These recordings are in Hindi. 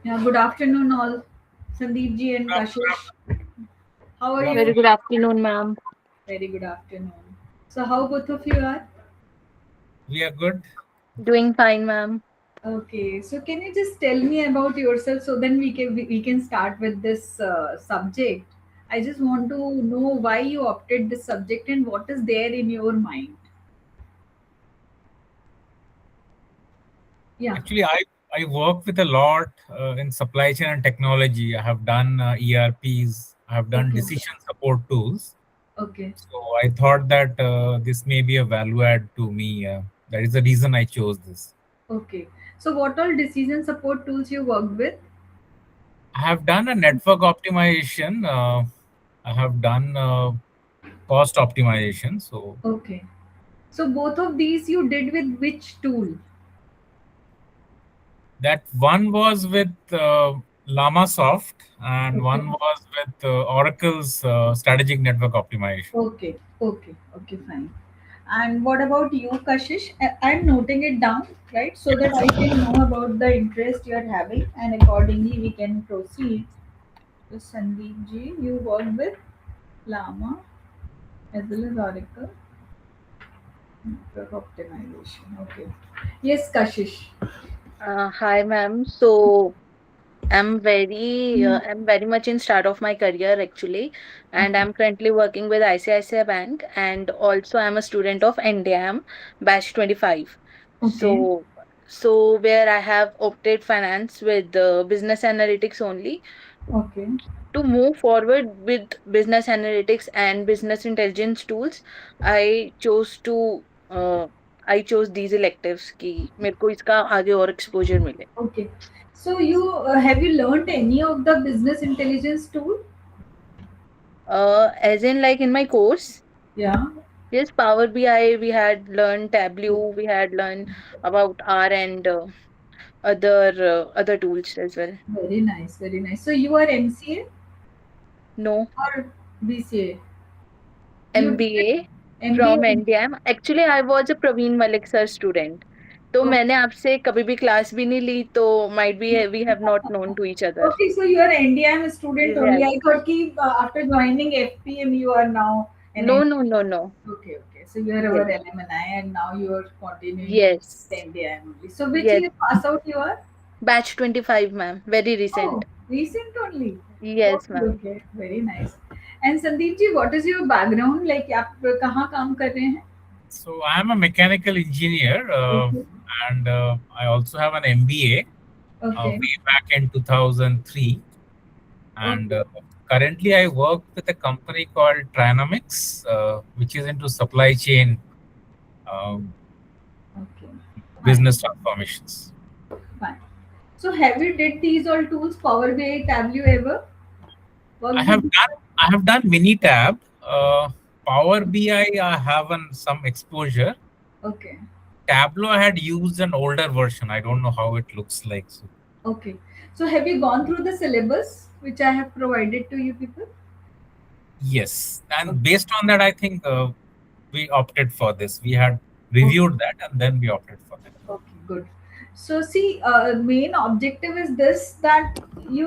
Yeah, good afternoon, all. Sandeep ji and Kashish. How are Good you? Very afternoon. good afternoon, ma'am. Very good afternoon. So, how both of you are? We are good. Doing fine, ma'am. Okay, so can you just tell me about yourself so then we can start with this subject. I just want to know why you opted this subject and what is there in your mind. Yeah. Actually, I work with a lot in supply chain and technology. I have done ERPs. I have done Okay. decision support tools. Okay. So I thought that this may be a value add to me. That is the reason I chose this. Okay. So, what all decision support tools you worked with? I have done a network optimization. I have done cost optimization. So Okay. So, both of these you did with which tool? that one was with LlamaSoft and Okay. one was with Oracle's strategic network optimization. Okay, okay, okay, fine. And what about you, Kashish? I'm noting it down, right, so that I can know about the interest you are having, and accordingly we can proceed. So, Sandeep ji, you work with Llama as well as Oracle network optimization. Okay. Yes, Kashish. Hi, ma'am. I'm very much in start of my career actually, and Okay. I'm currently working with ICICI Bank, and also I'm a student of NDM batch 25. Okay. So, so where I have opted finance with business analytics only. Okay. To move forward with business analytics and business intelligence tools, I chose to I chose these electives कि मेरे को इसका आगे और exposure मिले. Okay. So, you have you learned any of the business intelligence tool? As in like in my course, Yeah. yes, Power BI, we had learned Tableau, we had learned about R and other tools as well. Very nice, very nice. So you are MCA No, or BCA? You did MBA from MBA. NDM. Actually, I was a Praveen Malik sir student. तो Okay. मैंने आपसे कभी भी क्लास भी नहीं ली तो might be we have not known to each other. Okay, so you are NDM student only. Yes. I thought ki after joining FPM you are now an No, no, no, no. Okay, okay. So you are our Yes. alumni and now you are continuing Yes. NDM only. So which Yes. year pass out you are? Batch 25, ma'am. Very Oh, recent. recent only. Yes, Okay, ma'am. okay. Very nice. And Sandeep ji, what is your background? Like आप कहाँ काम कर रहे हैं? So I am a mechanical engineer, Okay. and I also have an MBA Okay. way back in 2003. And Okay. currently, I work with a company called Trinomics, which is into supply chain um, Okay. Fine. business transformations. Fine. So have you did these all tools, Power BI, Tableau ever? I Worked have with done I have done Minitab, Power BI. I have some exposure. Okay. Tableau I had used an older version. I don't know how it looks like. So Okay. So have you gone through the syllabus which I have provided to you people? yes, Okay. and based on that, I think we opted for this. We had Okay. reviewed that, and then we opted for that. Okay, good. So see, main objective is this that ki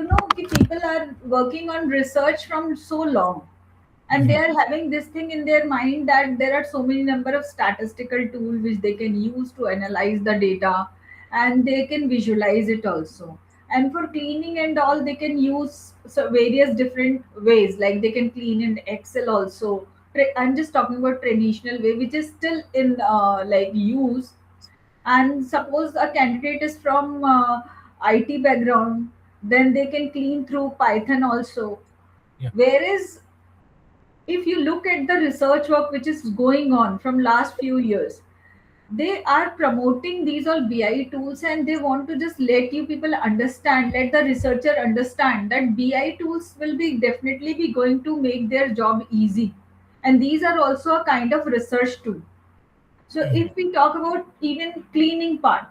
people are working on research from so long, and they Mhm. are having this thing in their mind that there are so many number of statistical tools which they can use to analyze the data, and they can visualize it also. And for cleaning and all, they can use various different ways. Like they can clean in Excel also. I'm just talking about traditional way, which is still in like use. And suppose a candidate is from IT background, then they can clean through Python also. Yeah. Whereas if you look at the research work which is going on from last few years, they are promoting these all BI tools, and they want to just let you people understand, let the researcher understand that BI tools will be definitely be going to make their job easy, and these are also a kind of research tool. So Mhm. if we talk about even cleaning part,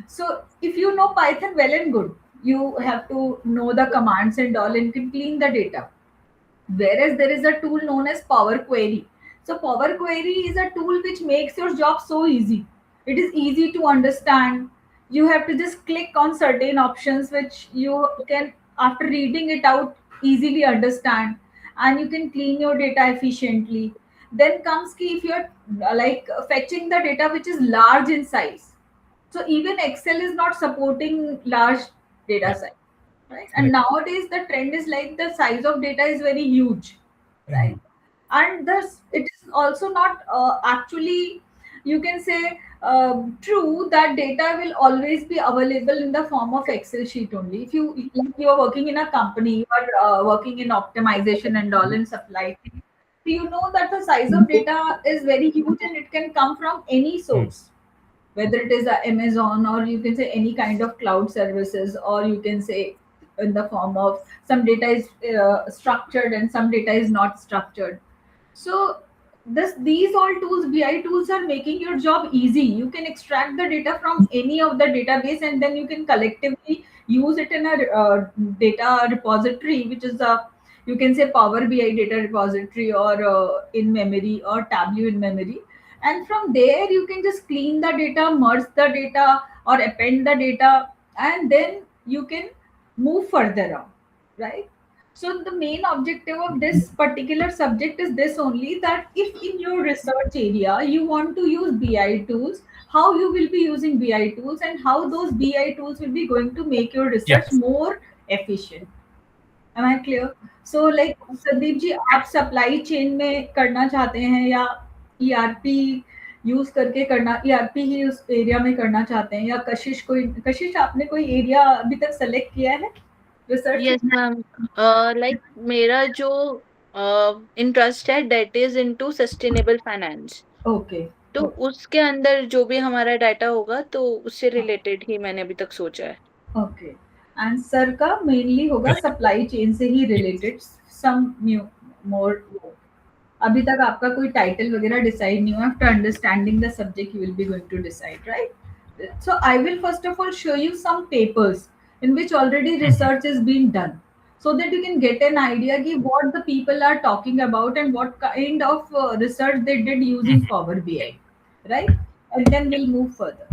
so if you know Python well and good, you have to know the commands and all and can clean the data. Whereas there is a tool known as Power Query. So Power Query is a tool which makes your job so easy. It is easy to understand. You have to just click on certain options which you can, after reading it out, easily understand, and you can clean your data efficiently. Then comes key if you're like fetching the data which is large in size. So even Excel is not supporting large data Yeah. size, right? And Correct. nowadays the trend is like the size of data is very huge, right? Mhm. And thus it is also not actually, you can say, true that data will always be available in the form of Excel sheet only. If you, like, you are working in a company, you are working in optimization and all in supply chain, so you know that the size of data is very huge and it can come from any Mm. source, whether it is a Amazon, or you can say any kind of cloud services, or you can say in the form of some data is structured and some data is not structured. So this, these all tools, BI tools, are making your job easy. You can extract the data from any of the database, and then you can collectively use it in a data repository, which is a, you can say, Power BI data repository, or in memory, or Tableau in memory. And from there you can just clean the data, merge the data, or append the data, and then you can move further on, right? So the main objective of this particular subject is this only, that if in your research area you want to use BI tools, how you will be using BI tools, and how those BI tools will be going to make your Yeah. research more efficient. Am I clear? So like Sandeep ji, आप सप्लाई चेन में करना चाहते हैं, या ईआरपी यूज करके करना, ईआरपी ही उस एरिया में करना चाहते हैं, या कशिश, कोई कशिश आपने कोई एरिया अभी तक सेलेक्ट किया है रिसर्च? यस मैम, लाइक मेरा जो इंटरेस्ट है that is into sustainable finance, okay, तो उसके अंदर जो भी हमारा डाटा होगा तो उससे रिलेटेड ही मैंने अभी तक सोचा है। ओके। एंड सर का मेनली होगा Correct. सप्लाई चेन से ही Yes. Related, some new more. अभी तक आपका कोई टाइटल वगैरह डिसाइड नहीं हुआ, after understanding the subject you will be going to decide, right? So I will first of all show you some papers in which already Mhm. research is being done, so that you can get an idea ki what the people are talking about and what kind of research they did using Mhm. Power BI, right? And then Yeah. we'll move further.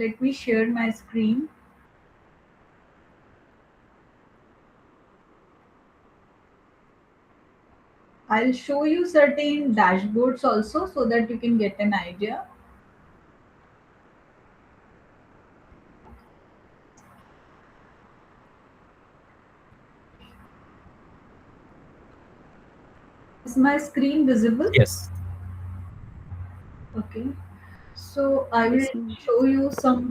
Let me share my screen. I'll show you certain dashboards also, so that you can get an idea. Is my screen visible? Yes. Okay. So I will yes ma'am. show you some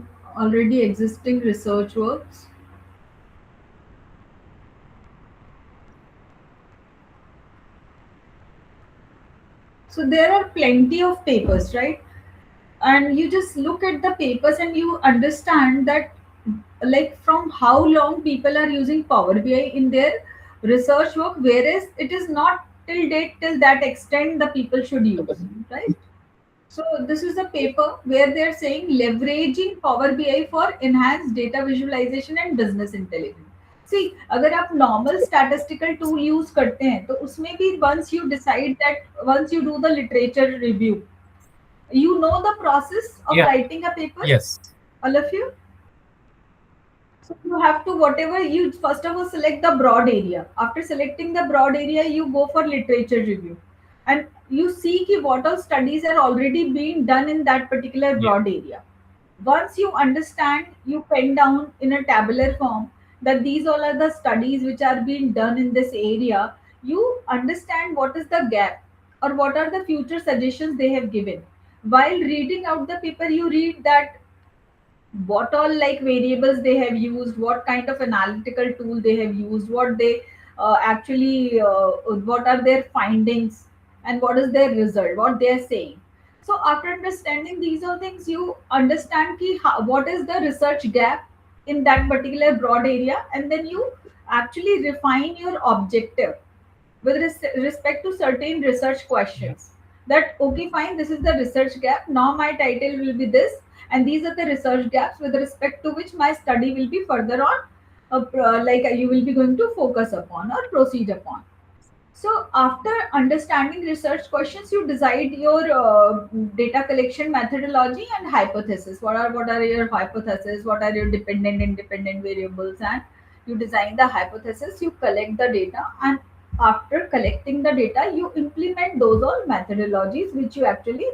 already existing research works. So there are plenty of papers, right? And you just look at the papers and you understand that, like, from how long people are using Power BI in their research work, whereas it is not till date till that extent the people should use, right? So this is a paper where they're saying leveraging Power BI for enhanced data visualization and business intelligence. See, अगर आप normal statistical tool use करते हैं तो उसमें भी once you decide that, once you do the literature review, you know the process of Yeah. writing a paper, Yes. all of you. So you have to, whatever you, first of all select the broad area. After selecting the broad area, you go for literature review, and you see ki what all studies are already being done in that particular Yeah. broad area. Once you understand, you pen down in a tabular form that these all are the studies which are being done in this area. You understand what is the gap, or what are the future suggestions they have given. While reading out the paper, you read that what all like variables they have used, what kind of analytical tool they have used, what they actually what are their findings, and what is their result, what they are saying. So after understanding these all things, you understand ki what is the research gap in that particular broad area, and then you actually refine your objective with respect to certain research Yeah. questions. That okay, fine, this is the research gap, now my title will be this, and these are the research gaps with respect to which my study will be further on, you will be going to focus upon or proceed upon. So after understanding research questions, you decide your data collection methodology and hypothesis. What are your hypotheses? What are your dependent independent variables? And you design the hypothesis. You collect the data, and after collecting the data, you implement those all methodologies which you actually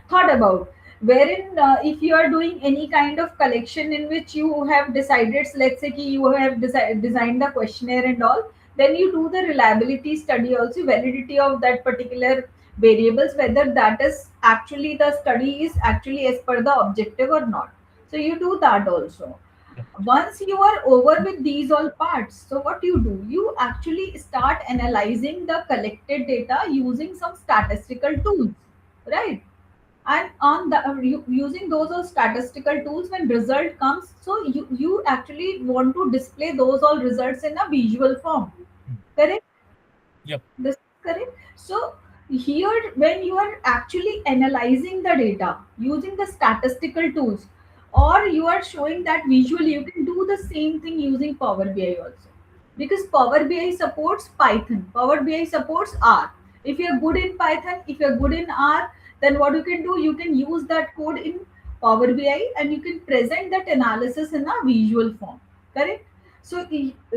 thought about. Wherein, if you are doing any kind of collection in which you have decided, let's say ki you have designed the questionnaire and all, then you do the reliability study also, validity of that particular variables, whether that is actually the study is actually as per the objective or not. So you do that also. Once you are over with these all parts, so what you do, you actually start analyzing the collected data using some statistical tools, right? And on the using those all statistical tools, when result comes, so you actually want to display those all results in a visual form, correct? Yep. This is correct. So here, when you are actually analyzing the data using the statistical tools, or you are showing that visually, you can do the same thing using Power BI also. Because Power BI supports Python, Power BI supports R. If you're good in Python, if you're good in R, then what you can do, you can use that code in Power BI and you can present that analysis in a visual form. Correct? So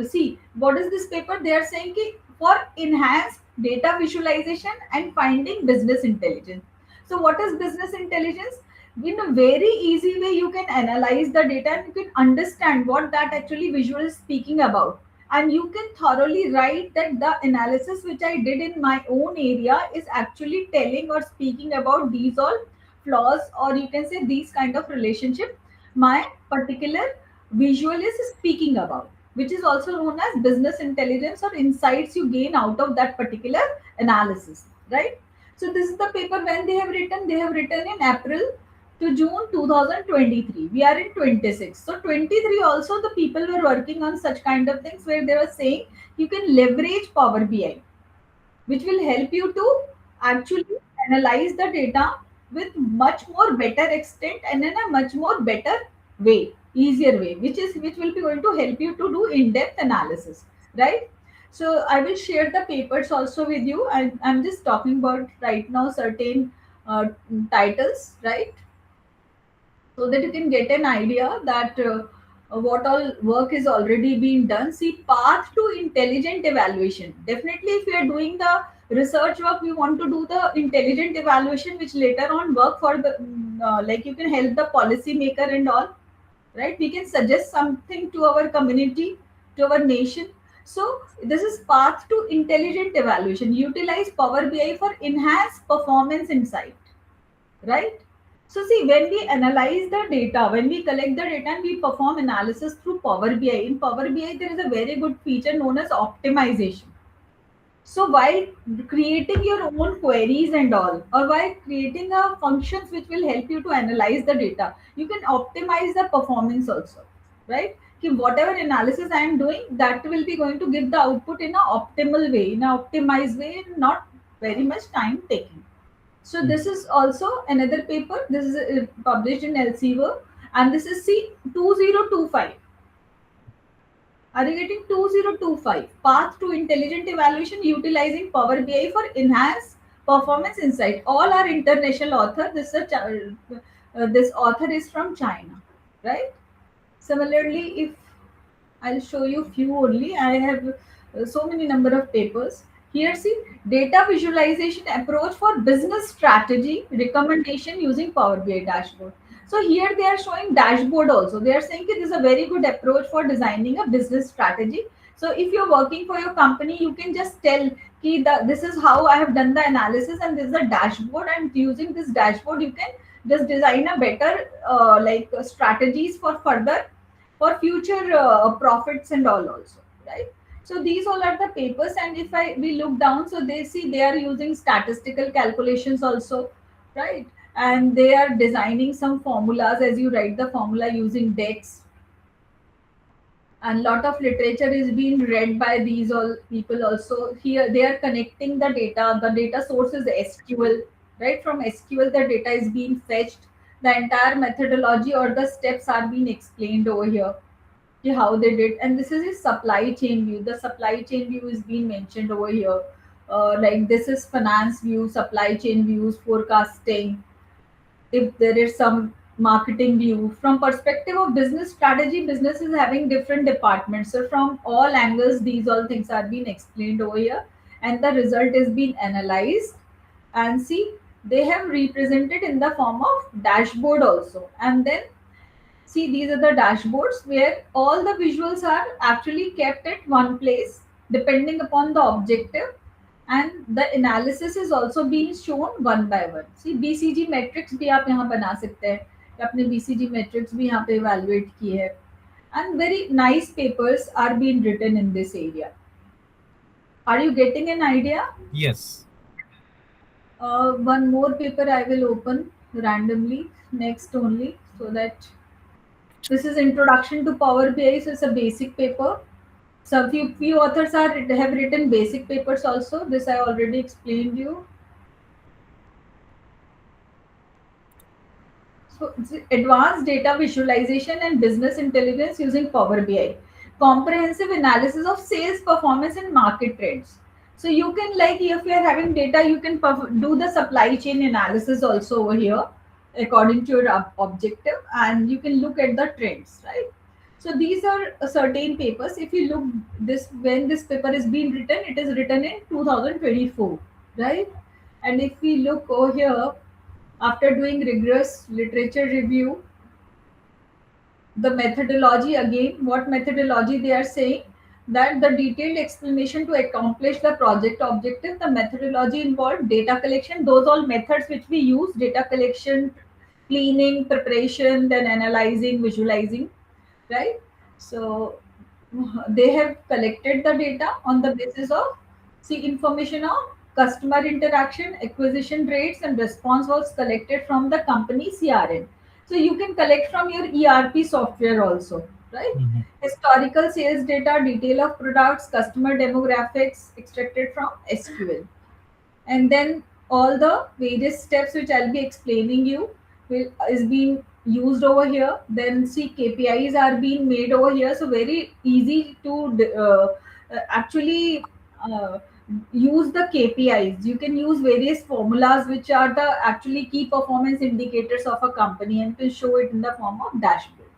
see, what is this paper? They are saying ki for enhanced data visualization and finding business intelligence. So what is business intelligence? In a very easy way, you can analyze the data and you can understand what that actually visual is speaking about. And you can thoroughly write that the analysis which I did in my own area is actually telling or speaking about these all flaws, or you can say these kind of relationship my particular visual is speaking about, which is also known as business intelligence or insights you gain out of that particular analysis, right? So this is the paper when they have written in April to June 2023. We are in 26. So 23 also the people were working on such kind of things where they were saying you can leverage Power BI, which will help you to actually analyze the data with much more better extent and in a much more better way, easier way, which will be going to help you to do in-depth analysis, right? So I will share the papers also with you, and I'm just talking about right now certain uh, titles, right? So that you can get an idea that what all work is already being done. See, path to intelligent evaluation. Definitely, if we are doing the research work, we want to do the intelligent evaluation, which later on work for the like you can help the policy maker and all, right? We can suggest something to our community, to our nation. So this is path to intelligent evaluation. Utilize Power BI for enhanced performance insight, right? So see, when we analyze the data, when we collect the data and we perform analysis through Power BI, in Power BI there is a very good feature known as optimization. So while creating your own queries and all, or while creating a functions which will help you to analyze the data, you can optimize the performance also, right? Ki whatever analysis I am doing, that will be going to give the output in a optimal way, in a optimized way, not very much time taking. So this is also another paper. This is published in Elsevier, and this is C 2025. Are you getting 2025? Path to intelligent evaluation utilizing Power BI for enhanced performance insight. All are international author. This author is from China, right? Similarly, if I'll show you few only. I have so many number of papers. Here, see, data visualization approach for business strategy recommendation using Power BI dashboard. So here they are showing dashboard also. They are saying that this is a very good approach for designing a business strategy. So if you're working for your company, you can just tell ki this is how I have done the analysis and this is a dashboard, and using this dashboard you can just design a better strategies for further for future profits and all also, right? So these all are the papers, and if I we look down, so they see they are using statistical calculations also, right? And they are designing some formulas as you write the formula using dex, and lot of literature is being read by these all people also. Here they are connecting the data source is SQL, right? From SQL the data is being fetched, the entire methodology or the steps are being explained over here, how they did. And this is a supply chain view, the supply chain view is being mentioned over here. like this is finance view, supply chain views, forecasting. If there is some marketing view from perspective of business strategy, business is having different departments, so from all angles these all things are being explained over here, and the result is being analyzed. And see, they have represented in the form of dashboard also. And then see, these are the dashboards where all the visuals are actually kept at one place depending upon the objective, and the analysis is also being shown one by one. See, BCG metrics भी आप यहाँ बना सकते हैं, या अपने BCG metrics भी यहाँ पे evaluate किए हैं, and very nice papers are being written in this area. Are you getting an idea? Yes. One more paper I will open randomly next only, so that this is introduction to Power BI, so it's a basic paper. So few authors have written basic papers also. This I already explained you. So it's advanced data visualization and business intelligence using Power BI. Comprehensive analysis of sales performance and market trends. So you can, like, if you are having data, you can do the supply chain analysis also over here according to your objective, and you can look at the trends, right? So these are certain papers. If you look this, when this paper is being written, it is written in 2024, right? And if we look over here, after doing rigorous literature review, the methodology, again, what methodology they are saying, that the detailed explanation to accomplish the project objective, the methodology involved data collection, those all methods which we use: data collection, cleaning, preparation, then analyzing, visualizing, right? So they have collected the data on the basis of, see, information on customer interaction, acquisition rates, and response was collected from the company CRM. So you can collect from your ERP software also, right? Mhm. Historical sales data, detail of products, customer demographics extracted from SQL. And then all the various steps which I'll be explaining you is being used over here. Then see, KPIs are being made over here, so very easy to actually use the KPIs. You can use various formulas which are the actually key performance indicators of a company, and can show it in the form of dashboard.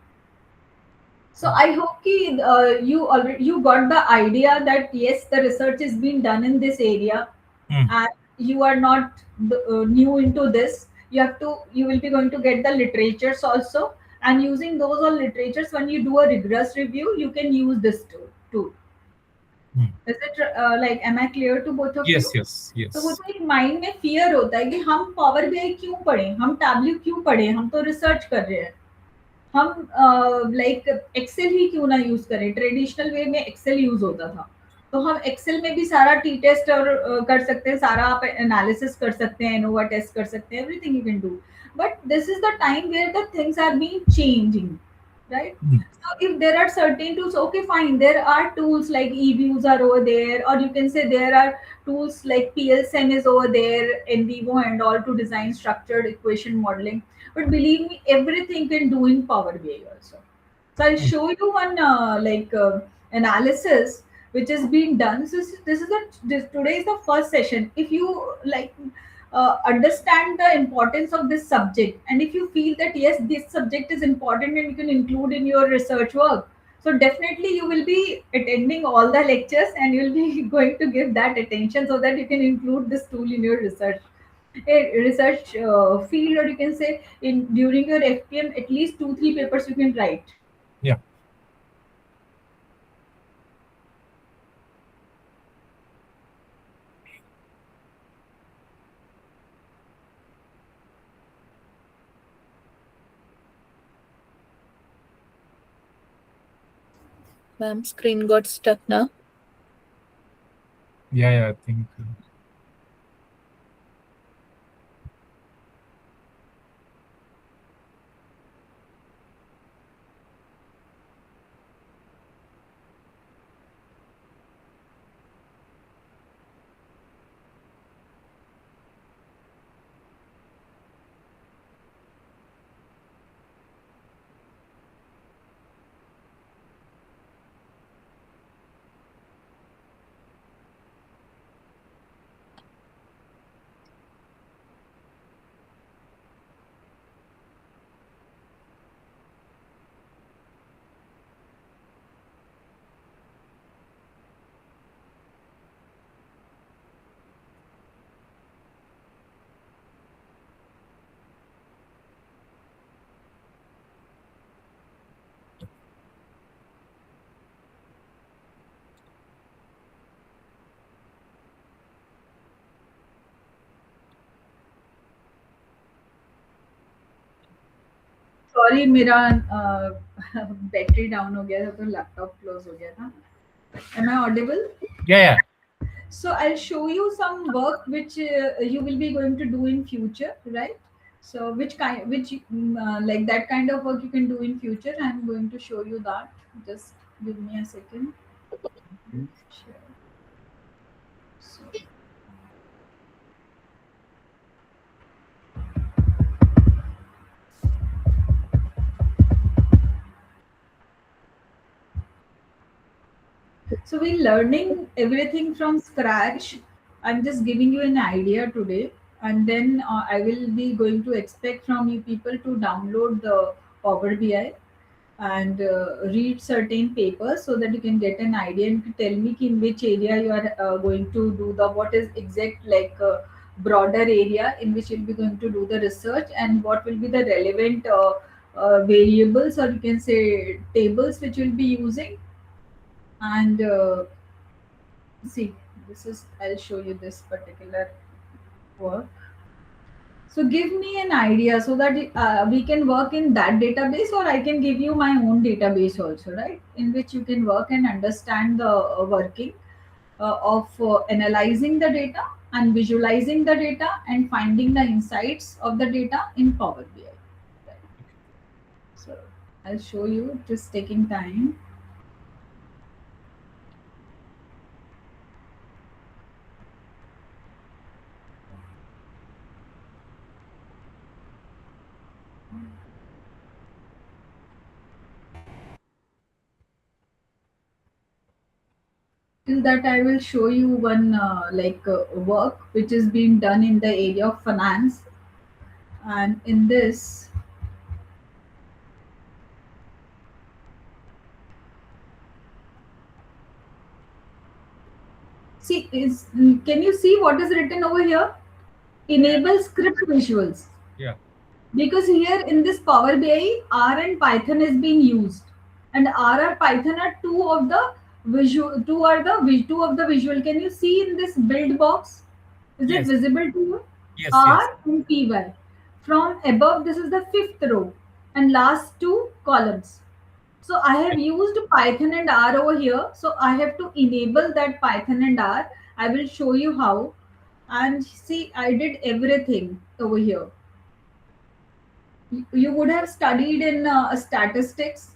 So I hope ki, you got the idea that yes, the research is being done in this area, Mm. and you are not new into this. You will be going to get the literatures also, and using those all literatures, when you do a rigorous review, you can use this too. Mm. Is it like, am I clear to both of you? Yes, yes, तो वो yes. तो एक माइंड में फियर होता है कि हम पावर बीआई क्यों पढ़े, हम टैबल्यू क्यों पढ़े, हम तो रिसर्च कर रहे हैं, हम लाइक एक्सेल ही क्यों ना यूज करें, ट्रेडिशनल वे में एक्सेल यूज होता था, तो हम एक्सेल में भी सारा टी टेस्ट और कर सकते हैं, सारा आप एनालिसिस कर सकते हैं, एनोवा टेस्ट कर सकते हैं, everything you can do. But this is the time where the things are being changing, right? Mm. So if there are certain tools, okay, fine, there are tools like eViews are over there, or you can say there are tools like PLSEM is over there, NVivo and all, to design structured equation modeling. But believe me, everything can do in Power BI also. So I'll Mm. show you one analysis which is being done. Today is the first session. If you like understand the importance of this subject, and if you feel that yes, this subject is important and you can include in your research work, so definitely you will be attending all the lectures, and you'll be going to give that attention so that you can include this tool in your research field, or you can say in during your FPM, at least 2 3 papers you can write. Yeah. Ma'am, screen got stuck now. Yeah, I think. Sorry मेरा बैटरी डाउन हो गया था तो लैपटॉप क्लोज हो गया था. Am I audible? Yeah. So I'll show you some work which you will be going to do in future, right? So like that kind of work you can do in future. I'm going to show you that. Just give me a second. Sure. So, so we're learning everything from scratch. I'm just giving you an idea today, and then I will be going to expect from you people to download the Power BI and read certain papers so that you can get an idea and to tell me in which area you are going to do the what is exact like broader area in which you'll be going to do the research and what will be the relevant variables or you can say tables which you'll be using and see this is I'll show you this particular work. So give me an idea so that we can work in that database, or I can give you my own database also, right? In which you can work and understand the working of analyzing the data and visualizing the data and finding the insights of the data in Power BI. Right? So I'll show you, just taking time. Till that, I will show you one work which is being done in the area of finance, and in this, see is can you see what is written over here? Enable script visuals. Yeah. Because here in this Power BI, R and Python is being used, and R or Python are two of the visual. Two of the visual. Can you see in this build box? Is it Yes. visible to you? Yes. R and PY. From above, this is the fifth row, and last two columns. So I have used Python and R over here. So I have to enable that Python and R. I will show you how. And see, I did everything over here. You would have studied in statistics,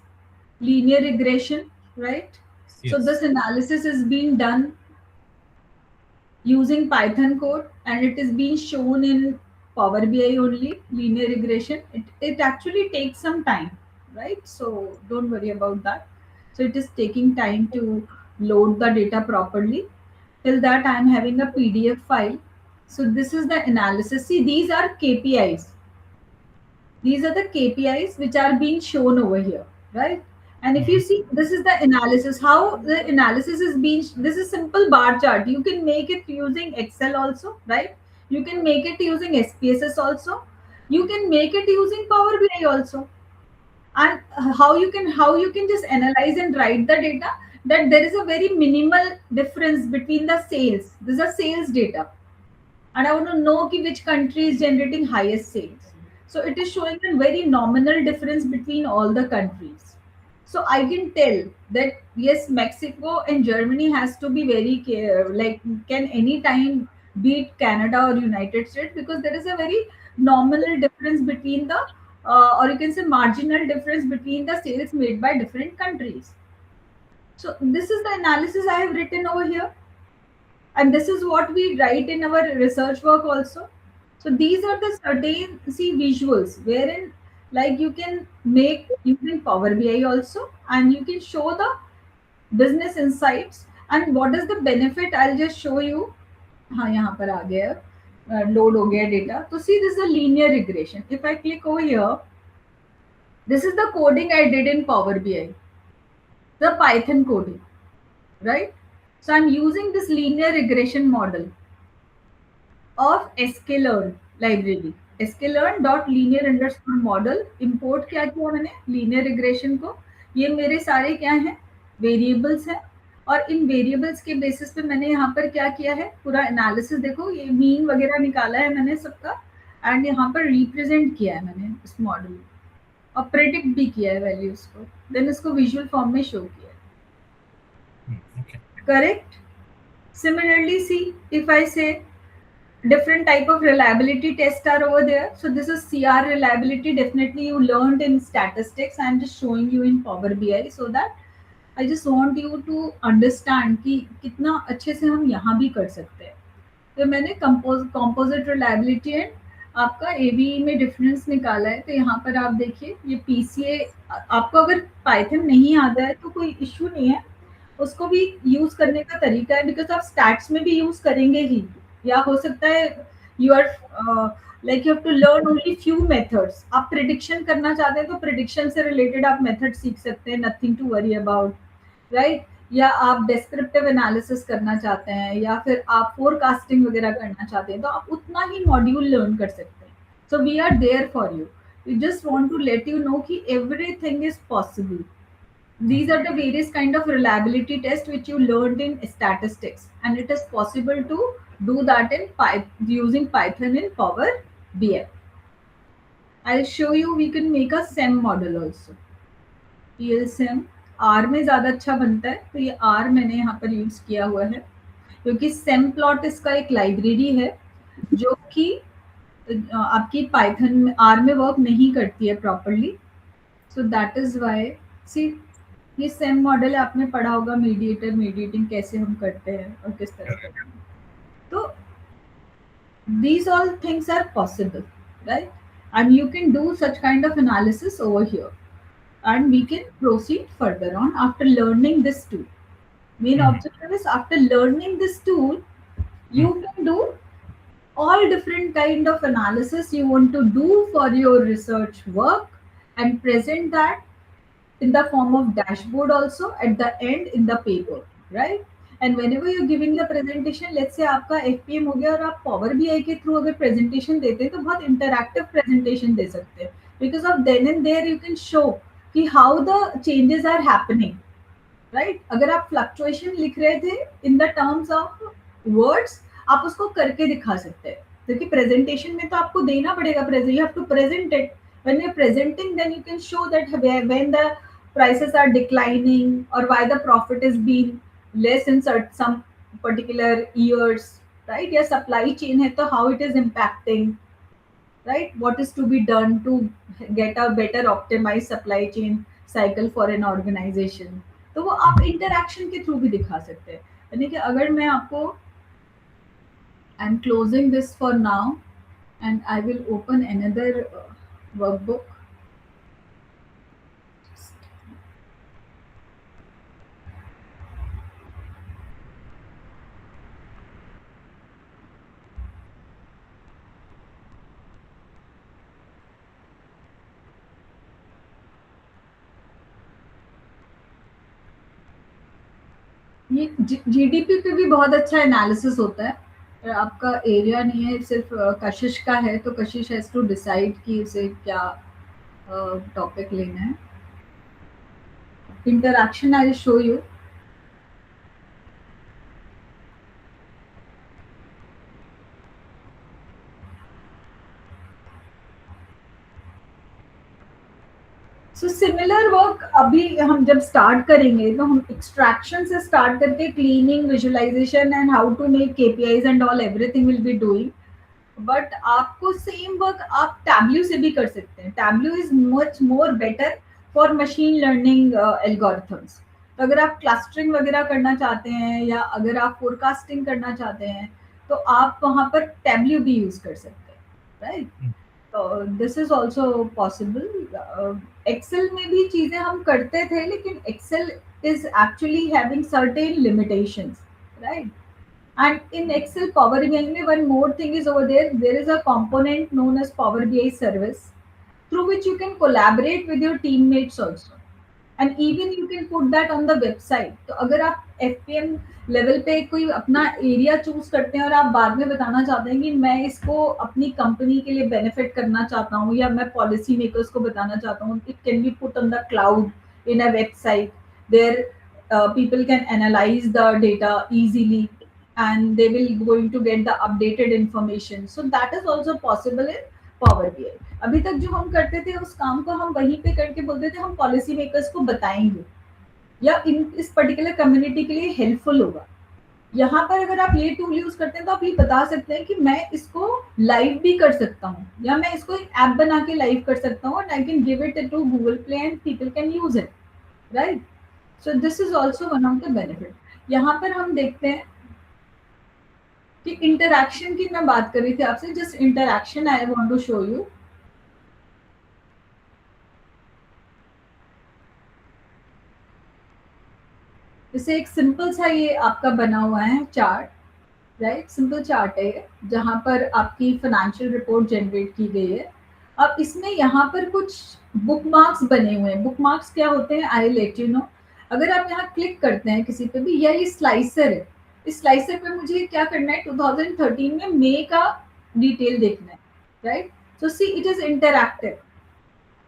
linear regression, right? So Yes. this analysis is being done using Python code and it is being shown in Power BI only, linear regression. It actually takes some time, right? So don't worry about that. So it is taking time to load the data properly. Till that, I am having a PDF file. So this is the analysis. See, these are KPIs. These are the KPIs which are being shown over here, right? And if you see, this is the analysis, how the analysis is being, this is simple bar chart. You can make it using Excel also, right? You can make it using SPSS also. You can make it using Power BI also. And how you can just analyze and write the data, that there is a very minimal difference between the sales. These are sales data and I want to know which country is generating highest sales. So it is showing a very nominal difference between all the countries. So I can tell that yes, Mexico and Germany has to be very like can anytime beat Canada or United States because there is a very nominal difference between the or you can say marginal difference between the sales made by different countries. So this is the analysis I have written over here, and this is what we write in our research work also. So these are the certain visuals wherein like you can make using Power BI also, and you can show the business insights and what is the benefit. I'll just show you. हाँ यहाँ पर आ गया लोड हो गया डेटा. तो see, this is a linear regression. If I click over here, this is the coding I did in Power BI, the Python coding, right? So I'm using this linear regression model of sklearn library. sklearn.linear_model import क्या किया मैंने linear regression को. ये मेरे सारे क्या हैं वेरिएबल्स हैं और इन वेरिएबल्स के बेसिस पे मैंने यहाँ पर क्या किया है पूरा एनालिसिस. देखो ये मीन वगैरह निकाला है मैंने सबका एंड यहाँ पर रिप्रेजेंट किया है मैंने इस मॉडल. और प्रेडिक्ट भी किया है वैल्यूज को, देन इसको विजुअल फॉर्म में शो किया है. Okay. Correct? Similarly, see, if I say different type of reliability tests are over there. So this is CR reliability. Definitely you learned in statistics. I'm just showing you in Power BI so that I just want you to understand कि कितना अच्छे से हम यहाँ भी कर सकते हैं. तो मैंने composite reliability एंड आपका ABE में डिफरेंस निकाला है. तो यहाँ पर आप देखिए ये PCA, आपको अगर पाइथन नहीं आता है तो कोई इश्यू नहीं है, उसको भी यूज करने का तरीका है, बिकॉज आप स्टैट्स में भी यूज करेंगे ही, या हो सकता है you are like you have to learn only few methods. आप प्रिडिक्शन करना चाहते हैं तो प्रिडिक्शन से रिलेटेड आप मेथड सीख सकते हैं, nothing to worry about, right. या आप डिस्क्रिप्टिव एनालिसिस करना चाहते हैं, या फिर आप फोरकास्टिंग वगैरह करना चाहते हैं, तो आप उतना ही मॉड्यूल लर्न कर सकते हैं. So we are there for you. We just want to let you know कि everything is possible. These are the various kind of reliability tests which you learned in statistics, and it is possible to do that in using Python in Power BI. I'll show you. We can make a SEM model also. PLSEM R में ज़्यादा अच्छा बनता है, तो ये R मैंने यहाँ पर यूज किया हुआ है, क्योंकि SEM plot इसका एक लाइब्रेरी है जो कि आपकी Python में R में वर्क नहीं करती है properly. So that is why, see, ये सेम मॉडल है, आपने पढ़ा होगा मीडिएटिंग कैसे हम करते हैं और किस तरह करते हैं. तो these all things are possible, right? And you can do such kind of analysis over here, and we can proceed further on after learning this tool. Main objective is, after learning this tool, you can do all different kind of analysis you want to do for your research work and present that in the form of dashboard also at the end in the paper, right? And whenever you're giving the presentation, let's say आपका FPM हो गया और आप Power BI के थ्रू अगर presentation देते हैं तो बहुत interactive presentation दे सकते हैं, because of then and there you can show कि how the changes are happening, right? अगर आप fluctuation लिख रहे थे in the terms of words, आप उसको करके दिखा सकते हैं, क्योंकि presentation में तो आपको देना पड़ेगा, you have to present it. When you're presenting, then you can show that when the prices are declining or why the profit is being less in some particular years, right? या supply chain है तो how it is impacting, right? What is to be done to get a better optimized supply chain cycle for an organization. तो वो आप interaction के through भी दिखा सकते हैं. यानी कि अगर मैं आपको, I'm closing this for now and I will open another workbook. ये जीडीपी पे भी बहुत अच्छा एनालिसिस होता है. आपका एरिया नहीं है, सिर्फ कशिश का है, तो कशिश हैज टू डिसाइड कि उसे क्या टॉपिक लेना है. Interaction I will show you. So similar work अभी हम जब स्टार्ट करेंगे तो हम एक्सट्रैक्शन से स्टार्ट करके cleaning, visualization and how to make KPIs and all everything will be doing. But आपको सेम वर्क आप टैब्ल्यू से भी कर सकते हैं. Tableau is much more better for machine learning algorithms. तो अगर आप क्लस्टरिंग वगैरह करना चाहते हैं या अगर आप फोरकास्टिंग करना चाहते हैं तो आप वहाँ पर टैब्ल्यू भी यूज कर सकते हैं, राइट? तो this is also possible. Excel में भी चीजें हम करते थे, लेकिन Excel is actually having certain limitations, right? And in Excel, Power BI, one more thing is over there. There is a component known as Power BI service, through which you can collaborate with your teammates also, and even you can put that on the website. तो अगर आप FPM लेवल पे कोई अपना एरिया चूज करते हैं और आप बाद में बताना चाहते हैं कि मैं इसको अपनी कंपनी के लिए बेनिफिट करना चाहता हूँ या मैं पॉलिसी मेकर्स को बताना चाहता हूँ, it can be put on the cloud in a website there people can analyze the data easily and they will going to get the updated information. So that is also possible in power BI. अभी तक जो हम करते थे उस काम को हम वहीं पे करके बोलते थे हम पॉलिसी मेकर्स को बताएंगे या इस पर्टिकुलर कम्युनिटी के लिए हेल्पफुल होगा। यहाँ पर अगर आप ये टूल यूज करते हैं तो आप ये बता सकते हैं कि मैं इसको लाइव भी कर सकता हूँ या मैं इसको एक ऐप बना के लाइव कर सकता हूँ, and I can give it to Google Play and people can use it, right. So this is also one of the benefit. यहाँ पर हम देखते हैं कि इंटरैक्शन की मैं बात कर रही थी आपसे, just interaction I want to show you. जैसे एक सिंपल सा ये आपका बना हुआ है चार्ट, राइट, सिंपल चार्ट है ये, जहां पर आपकी फाइनेंशियल रिपोर्ट जनरेट की गई है। अब इसमें यहाँ पर कुछ बुकमार्क्स बने हुए हैं। बुकमार्क्स क्या होते हैं आई लेट यू नो। अगर आप यहाँ क्लिक करते हैं किसी पे भी, या ये स्लाइसर है, इस स्लाइसर पे मुझे क्या करना है, 2013 में मई का डिटेल देखना है, right. So see it is interactive.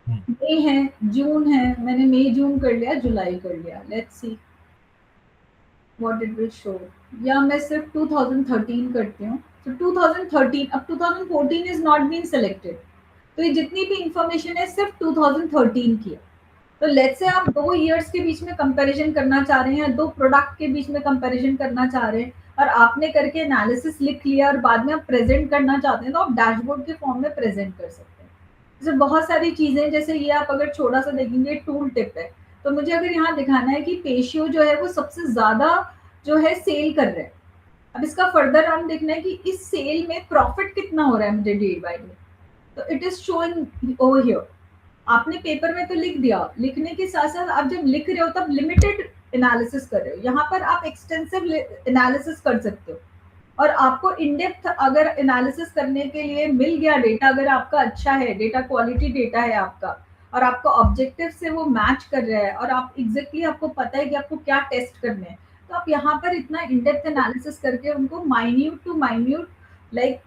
मई है, जून है, मैंने मई जून कर लिया, जुलाई कर लिया, let's see what it will show। या मैं सिर्फ 2013 करती हूँ, तो 2013, अब 2014 is not been selected, तो ये जितनी भी इंफॉर्मेशन है सिर्फ 2013 की है। तो लेट्स से आप 2 इयर्स के बीच में कंपैरिजन करना चाह रहे हैं, 2 प्रोडक्ट के बीच में कंपैरिजन करना चाह रहे हैं, और आपने करके एनालिसिस लिख लिया और बाद में आप प्रेजेंट करना चाहते हैं, तो आप डैशबोर्ड के फॉर्म में प्रेजेंट कर सकते हैं। जैसे बहुत सारी चीजें, जैसे ये आप अगर छोटा सा देखेंगे टूल टिप है, तो मुझे अगर यहाँ दिखाना है कि पेशियो जो है वो सबसे ज्यादा जो है सेल कर रहे हैं। अब इसका फर्दर हम देखना है कि इस सेल में प्रॉफिट कितना हो रहा है मुझे डे बाय डे, तो it is showing over here. आपने पेपर में तो लिख दिया, लिखने के साथ साथ आप जब लिख रहे हो तब लिमिटेड एनालिसिस कर रहे हो, यहाँ पर आप एक्सटेंसिव एनालिसिस कर सकते हो, और आपको इन डेप्थ अगर एनालिसिस करने के लिए मिल गया डेटा, अगर आपका अच्छा है डेटा, क्वालिटी डेटा है आपका, और आपका ऑब्जेक्टिव से वो मैच कर रहा है, और आप एग्जैक्टली आपको पता है कि आपको क्या टेस्ट करने हैं, तो आप यहाँ पर इतना इन डेप्थ एनालिसिस करके उनको minute to minute like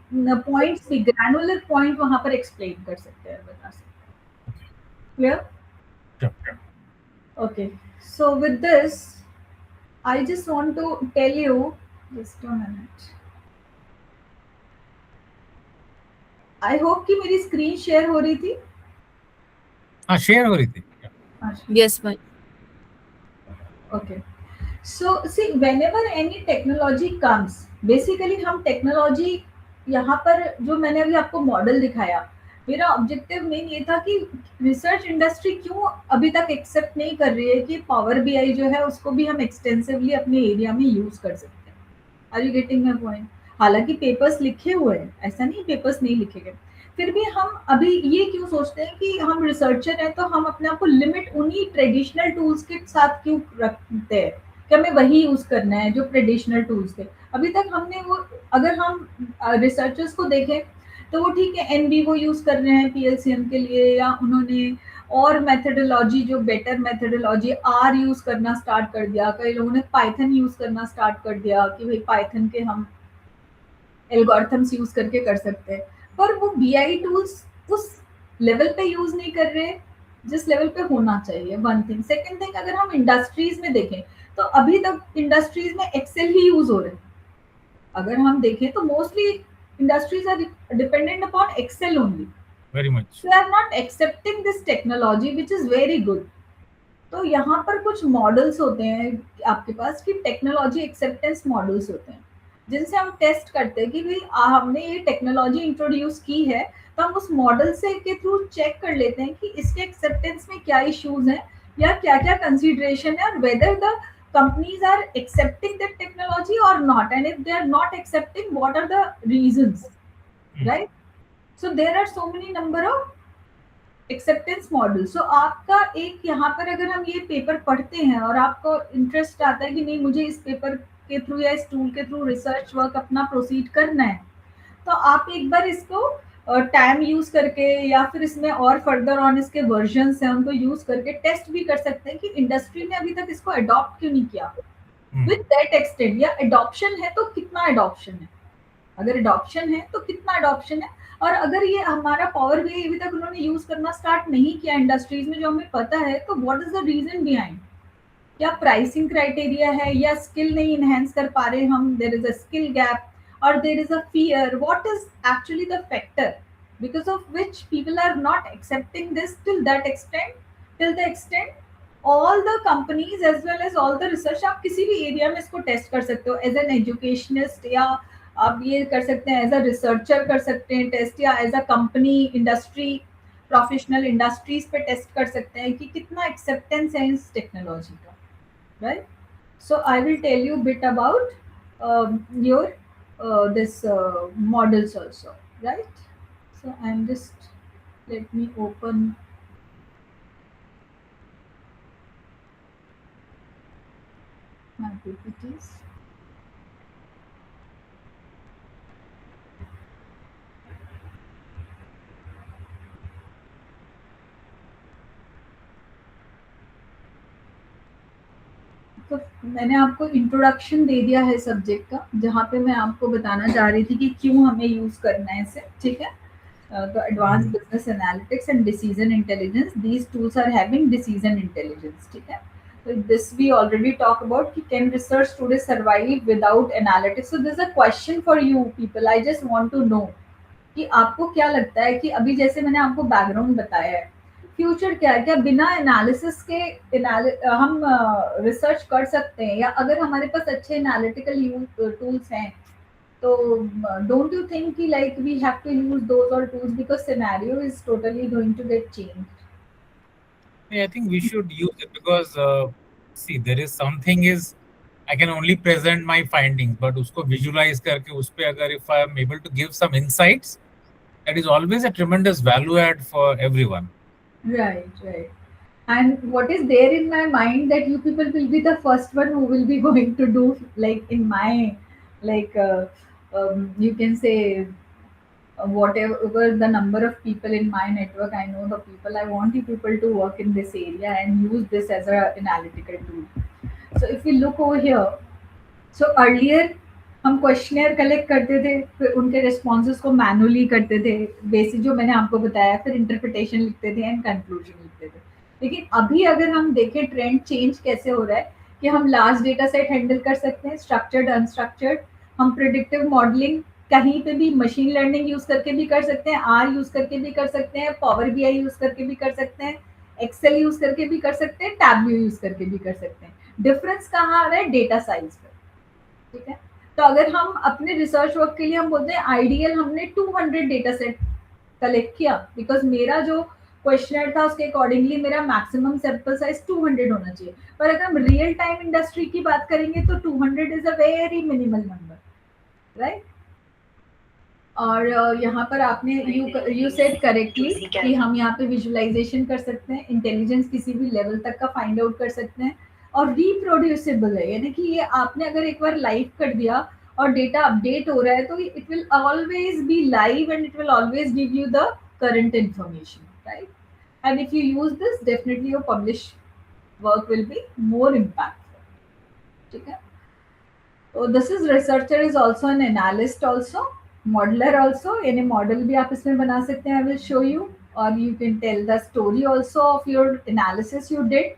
points भी, ग्रैनुलर पॉइंट वहां पर एक्सप्लेन कर सकते हैं, बता सकते हैं। Clear? Okay, so with this I just want to tell you, just a minute, I hope कि मेरी स्क्रीन शेयर हो रही थी। हाँ, शेयर हो रही थी। Yes, ma'am. Okay. So see, whenever any technology comes, basically हम टेक्नोलॉजी, यहाँ पर जो मैंने अभी आपको मॉडल दिखाया, मेरा ऑब्जेक्टिव मेन ये था कि रिसर्च इंडस्ट्री क्यों अभी तक एक्सेप्ट नहीं कर रही है कि पावर बीआई जो है उसको भी हम एक्सटेंसिवली अपने एरिया में यूज कर सकते हैं। Are you getting my point? हालांकि पेपर्स लिखे हुए हैं, ऐसा नहीं पेपर्स नहीं लिखे गए, फिर भी हम अभी ये क्यों सोचते हैं कि हम रिसर्चर हैं तो हम अपने आप को लिमिट उन्हीं ट्रेडिशनल टूल्स के साथ क्यों रखते हैं कि हमें वही यूज करना है जो ट्रेडिशनल टूल्स थे। अभी तक हमने वो, अगर हम रिसर्चर्स को देखें तो वो ठीक है एनवीवो यूज कर रहे हैं पीएलसीएम के लिए, या उन्होंने और मेथोडोलॉजी जो बेटर मेथोडोलॉजी आर यूज करना स्टार्ट कर दिया, कई लोगों ने पाइथन यूज करना स्टार्ट कर दिया कि भाई पाइथन के हम एल्गोरिथम्स यूज करके कर सकते हैं, पर वो बीआई टूल्स उस लेवल पे यूज नहीं कर रहे जिस लेवल पे होना चाहिए। One thing. सेकंड थिंग, अगर हम इंडस्ट्रीज में देखें तो अभी तक इंडस्ट्रीज में एक्सेल ही यूज हो रहे हैं। अगर हम देखें तो mostly industries are dependent upon Excel only, very much, they are not accepting this technology which is very good. तो यहाँ पर कुछ मॉडल्स होते हैं आपके पास कि टेक्नोलॉजी एक्सेप्टेंस मॉडल्स होते हैं, जिनसे हम टेस्ट करते हैं कि भाई हमने ये टेक्नोलॉजी इंट्रोड्यूस की है, तो हम उस मॉडल से के थ्रू चेक कर लेते हैं कि इसके एक्सेप्टेंस में क्या इश्यूज हैं या क्या क्या कंसिडरेशन है, और whether the companies are accepting that technology or not, and if they are not accepting, what are the reasons, right? So there are so many number of acceptance models. So आपका एक यहाँ पर अगर हम ये पेपर पढ़ते हैं और आपको इंटरेस्ट आता है कि नहीं मुझे इस पेपर के थ्रू या इस टूल के थ्रू रिसर्च वर्क अपना प्रोसीड करना है, तो आप एक बार इसको टाइम यूज करके या फिर इसमें और फर्दर ऑन इसके वर्जन्स हैं उनको यूज करके टेस्ट भी कर सकते हैं कि इंडस्ट्री ने अभी तक इसको अडॉप्ट क्यों नहीं किया विद दैट एक्सटेंट, या अडॉप्शन है तो कितना अडॉप्शन है, अगर अडॉप्शन है तो कितना अडॉप्शन है, और अगर ये हमारा पावर बीआई अभी तक उन्होंने यूज करना स्टार्ट नहीं किया इंडस्ट्रीज में जो हमें पता है, तो what is the reason behind? क्या प्राइसिंग क्राइटेरिया है, या स्किल नहीं इनहेंस कर पा रहे हम, there is a skill gap, or there is a fear, what is actually the factor? because of which people are not accepting this till the extent all the companies as well as all the research, आप किसी भी एरिया में इसको टेस्ट कर सकते हो एज एन एजुकेशनिस्ट, या आप ये कर सकते हैं एज अ रिसर्चर कर सकते हैं टेस्ट, या as a company industry professional industries पे टेस्ट कर सकते हैं कि कितना एक्सेप्टेंस है इस टेक्नोलॉजी का, right? So I will tell you a bit about your this models also, right? So I'm just, let me open my PPTs. तो मैंने आपको इंट्रोडक्शन दे दिया है सब्जेक्ट का, जहाँ पे मैं आपको बताना चाह रही थी कि क्यों हमें यूज करना है इसे, ठीक है? तो advance business analytics and decision intelligence, these tools are having decision intelligence, ठीक है? So this we already talk about कि can research today survive without analytics? So there's a question for you people. I just want to know कि आपको क्या लगता है कि अभी जैसे मैंने आपको बैकग्राउंड बताया है, फ्यूचर क्या है? क्या बिना एनालिसिस के हम रिसर्च कर सकते हैं? या अगर हमारे पास अच्छे एनालिटिकल टूल्स हैं तो डोंट यू थिंक कि like we have to use those और tools because scenario is totally going to get change? Yeah, I think we should use it because see, there is something is I can only present my findings, but usko visualize करके उस पे अगर if I am able to give some insights, that is always a tremendous value add for everyone. Right. And what is there in my mind that you people will be the first one who will be going to do, like in my, like you can say whatever the number of people in my network, I know the people, I want you people to work in this area and use this as a analytical tool. So if we look over here, so earlier हम क्वेश्चनियर कलेक्ट करते थे, फिर उनके रिस्पॉन्सेज को मैनुअली करते थे, बेसिक जो मैंने आपको बताया, फिर इंटरप्रिटेशन लिखते थे एंड कंक्लूजन लिखते थे। लेकिन अभी अगर हम देखें ट्रेंड चेंज कैसे हो रहा है कि हम लार्ज डेटा सेट हैंडल कर सकते हैं, स्ट्रक्चर्ड अनस्ट्रक्चर्ड, हम प्रिडिक्टिव मॉडलिंग कहीं पे भी मशीन लर्निंग यूज करके भी कर सकते हैं, आर यूज करके भी कर सकते हैं, पावर बीआई यूज करके भी कर सकते हैं, एक्सेल यूज करके भी कर सकते हैं, टैबल्यू यूज करके भी कर सकते हैं। डिफरेंस कहाँ आ रहा है? डेटा साइज पे, ठीक है? तो अगर हम अपने रिसर्च वर्क के लिए हम बोलते हैं आइडियल हमने 200 डेटा सेट कलेक्ट किया, बिकॉज मेरा जो क्वेश्चनर था उसके अकॉर्डिंगली मेरा मैक्सिमम सैंपल साइज 200 होना चाहिए। पर अगर हम रियल टाइम इंडस्ट्री की बात करेंगे तो 200 is a very minimal number, right? और यहाँ पर आपने यू सेड करेक्टली कि हम यहाँ पे विजुअलाइजेशन कर सकते हैं, इंटेलिजेंस किसी भी लेवल तक का फाइंड आउट कर सकते हैं, और रिप्रोड्यूसिबल है, यानी कि ये आपने अगर एक बार लाइव कर दिया और डेटा अपडेट हो रहा है तो it will always be live and it will always give you the current information, right? And if you use this, definitely your publish work will be more impactful, ठीक है? तो this is researcher is also an analyst also, modeller also, यानी मॉडल भी आप इसमें बना सकते हैं। आई विल शो यू, और you can tell the story also of your analysis you did,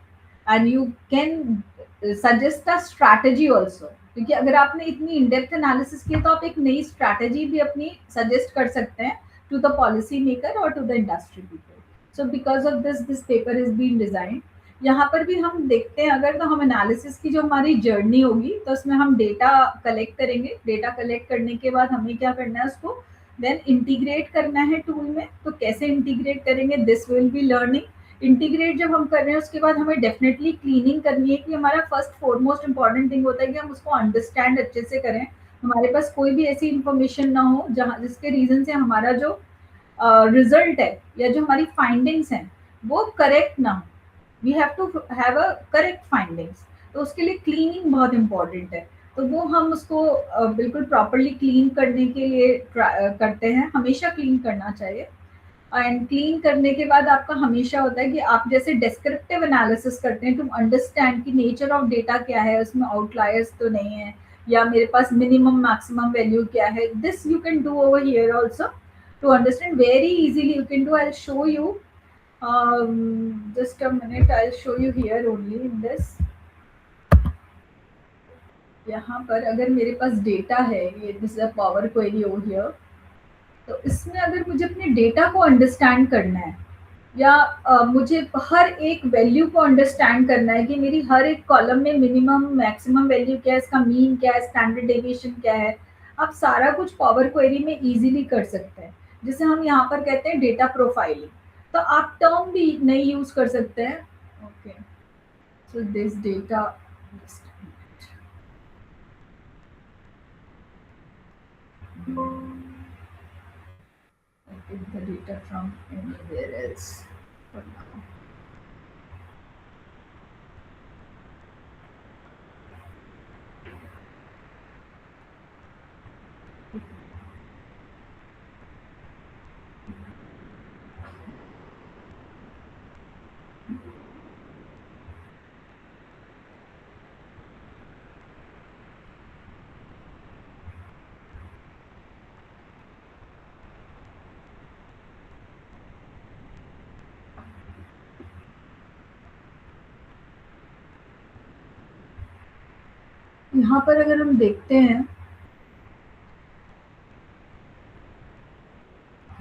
and you can suggest a strategy also, क्योंकि अगर आपने इतनी इनडेप्थ एनालिसिस की तो आप एक नई स्ट्रैटेजी भी अपनी सजेस्ट कर सकते हैं टू द पॉलिसी मेकर और to the industry people. So because of this paper is been design. यहाँ पर भी हम देखते हैं, अगर तो हम एनालिसिस की जो हमारी जर्नी होगी तो उसमें हम डेटा कलेक्ट करेंगे, डेटा कलेक्ट करने के बाद हमें क्या करना है, उसको देन इंटीग्रेट करना है टूल में। तो कैसे इंटीग्रेट करेंगे, this will be learning. Integrate जब हम कर रहे हैं उसके बाद हमें डेफिनेटली क्लीनिंग करनी है, कि हमारा फर्स्ट फॉरमोस्ट इंपॉर्टेंट थिंग होता है कि हम उसको अंडरस्टैंड अच्छे से करें, हमारे पास कोई भी ऐसी इंफॉर्मेशन ना हो जहाँ जिसके रीजन से हमारा जो रिजल्ट है या जो हमारी फाइंडिंग्स हैं वो करेक्ट ना हो। We have to have a correct findings, तो उसके लिए क्लीनिंग बहुत इंपॉर्टेंट है। तो वो हम उसको बिल्कुल प्रॉपरली क्लीन करने के लिए करते हैं, हमेशा क्लीन करना चाहिए। एंड क्लीन करने के बाद आपका हमेशा होता है कि आप जैसे डिस्क्रिप्टिव एनालिसिस करते हैं टू अंडरस्टैंड कि नेचर ऑफ डेटा क्या है, उसमें आउटलायर्स तो नहीं है, या मेरे पास मिनिमम मैक्सिमम वैल्यू क्या है। This you can do over here also to understand very easily. You can do, I'll show you, just a minute, I'll show you here only in this। यहाँ पर अगर मेरे पास डेटा है, ये this is a power query over here, तो इसमें अगर मुझे अपने डेटा को अंडरस्टैंड करना है या मुझे हर एक वैल्यू को अंडरस्टैंड करना है कि मेरी हर एक कॉलम में मिनिमम मैक्सिमम वैल्यू क्या है, इसका मीन क्या है, स्टैंडर्ड डेविएशन क्या है, आप सारा कुछ पावर क्वेरी में इजीली कर सकते हैं, जिसे हम यहाँ पर कहते हैं डेटा प्रोफाइलिंग। तो आप टर्म भी नहीं यूज कर सकते हैं। Okay, so this data, I get the data from anywhere else for now. यहाँ पर अगर हम देखते हैं,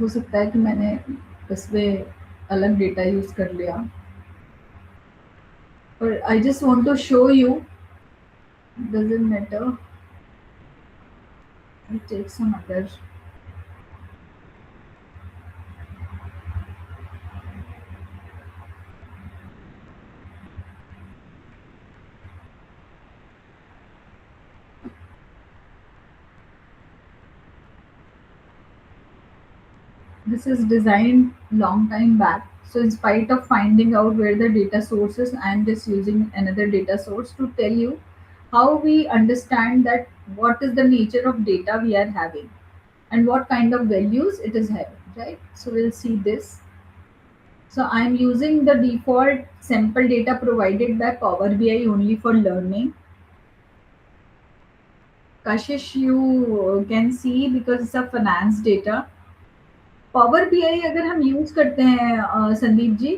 हो सकता है कि मैंने इसमें अलग डेटा यूज कर लिया, पर I just want to show you, doesn't matter, I take some other. This is designed long time back. So in spite of finding out where the data source is, I am just using another data source to tell you how we understand that what is the nature of data we are having and what kind of values it is having, right? So we'll see this. So I'm using the default sample data provided by Power BI only for learning. Kashish, you can see because it's a finance data. Power BI अगर हम यूज करते हैं संदीप जी,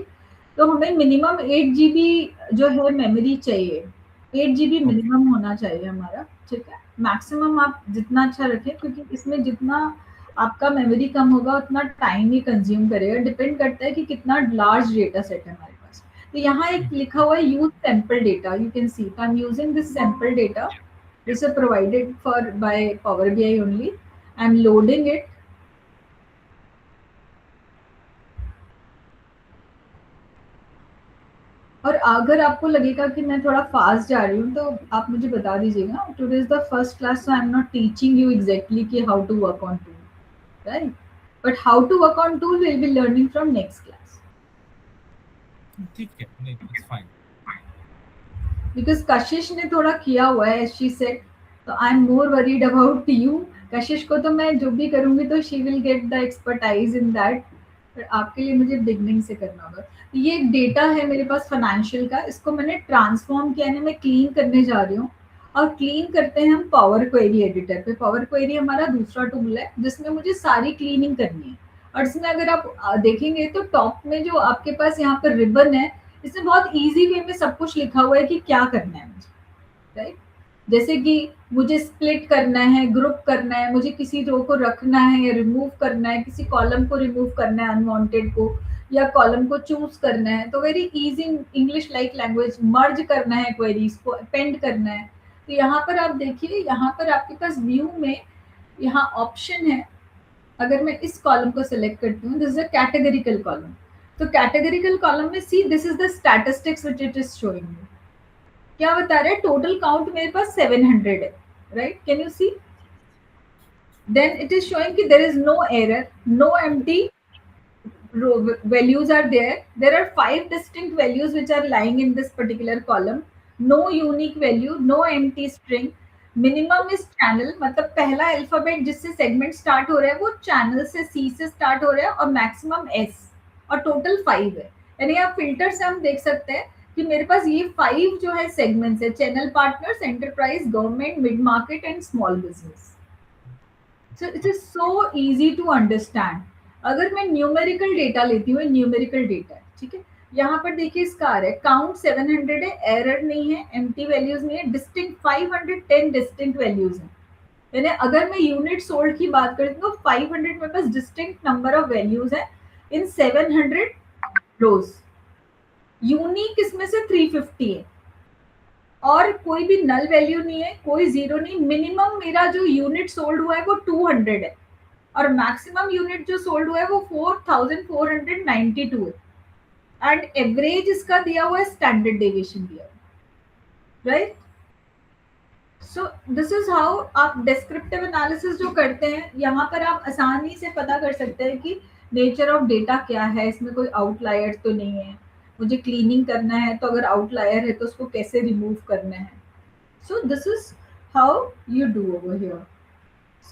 तो हमें मिनिमम 8 जीबी जो है मेमोरी चाहिए, 8 जीबी मिनिमम होना चाहिए हमारा, ठीक है। मैक्सिमम आप जितना अच्छा रखें, क्योंकि इसमें जितना आपका मेमोरी कम होगा उतना टाइम ही कंज्यूम करेगा, डिपेंड करता है कि कितना लार्ज डेटा सेट है हमारे पास। तो यहाँ एक लिखा हुआ है use sample data, you can see I am using this sample data, this is provided for by power BI only. I am loading it. और अगर आपको लगेगा कि मैं थोड़ा फास्ट जा रही हूँ तो आप मुझे बता दीजिएगा। Today is the first class, so I am not teaching you exactly कि how to work on tool, right, but how to work on tool will be learning from next class. ठीक है, नहीं, इट्स फाइन। बिकॉज कशिश ने थोड़ा किया हुआ है एज शी सेड, तो I am more worried about you. कशिश को तो मैं जो भी करूंगी तो she will get the expertise in that, पर आपके लिए मुझे बिगनिंग से करना होगा। ये एक डेटा है मेरे पास फाइनेंशियल का, इसको मैंने ट्रांसफॉर्म किया है, मैं क्लीन करने जा रही हूँ। और क्लीन करते हैं हम पावर क्वेरी एडिटर पे। पावर क्वेरी हमारा दूसरा टूल है जिसमें मुझे सारी क्लीनिंग करनी है। और इसमें अगर आप देखेंगे तो टॉप में जो आपके पास यहाँ पर रिबन है, इसमें बहुत इजी वे में सब कुछ लिखा हुआ है कि क्या करना है मुझे, राइट। जैसे कि मुझे स्प्लिट करना है, ग्रुप करना है, मुझे किसी रो को रखना है या रिमूव करना है, किसी कॉलम को रिमूव करना है अनवांटेड को, या कॉलम को चूज करना है। तो very easy English like language, merge करना है क्वेरीज को, अपेंड करना है। तो यहाँ पर आप देखिए, यहाँ पर आपके पास व्यू में यहाँ ऑप्शन है। अगर मैं इस कॉलम को सिलेक्ट करती हूँ, this is a categorical column. तो कैटेगरिकल कॉलम में see this is the statistics which it is showing you. क्या बता रहे हैं, टोटल काउंट मेरे पास 700 है, right, can you see. Then it is showing कि there is no error, no empty values are there. There are 5 distinct values which are lying in this particular column. No unique value, no empty string. Minimum is channel, मतलब पहला अल्फाबेट जिससे सेगमेंट स्टार्ट हो रहा है वो चैनल से C से स्टार्ट हो रहा है, और मैक्सिमम S, और टोटल 5 है। यानी आप फिल्टर से हम देख सकते हैं कि मेरे पास ये 5 जो है सेगमेंट्स है, channel partners, enterprise, government, mid market and small business. So it is so easy to understand. अगर मैं न्यूमेरिकल डेटा लेती हूँ, न्यूमेरिकल डेटा है, ठीक है, यहाँ पर देखिए इसका आ रहा है काउंट 700 है, एरर नहीं है, एम्प्टी वैल्यूज नहीं है, डिस्टिंक्ट 510 डिस्टिंक्ट वैल्यूज हैं, यानी अगर मैं यूनिट सोल्ड की बात करती हूँ तो 500 मेरे पास डिस्टिंक्ट नंबर ऑफ वैल्यूज है इन 700 रोज, यूनिक इसमें से 350 है और कोई भी नल वैल्यू नहीं है, कोई जीरो नहीं। मिनिमम मेरा जो यूनिट सोल्ड हुआ है वो 200 है और मैक्सिमम यूनिट जो सोल्ड हुआ है वो 4492 है एंड एवरेज इसका दिया हुआ है, स्टैंडर्ड डेविएशन दिया हुआ, right. So this is how आप डिस्क्रिप्टिव एनालिसिस जो करते हैं, यहाँ पर आप आसानी से पता कर सकते हैं कि नेचर ऑफ डेटा क्या है, इसमें कोई आउटलायर तो नहीं है, मुझे क्लीनिंग करना है तो अगर आउटलायर है तो उसको कैसे रिमूव करना है। So this is how you do over here.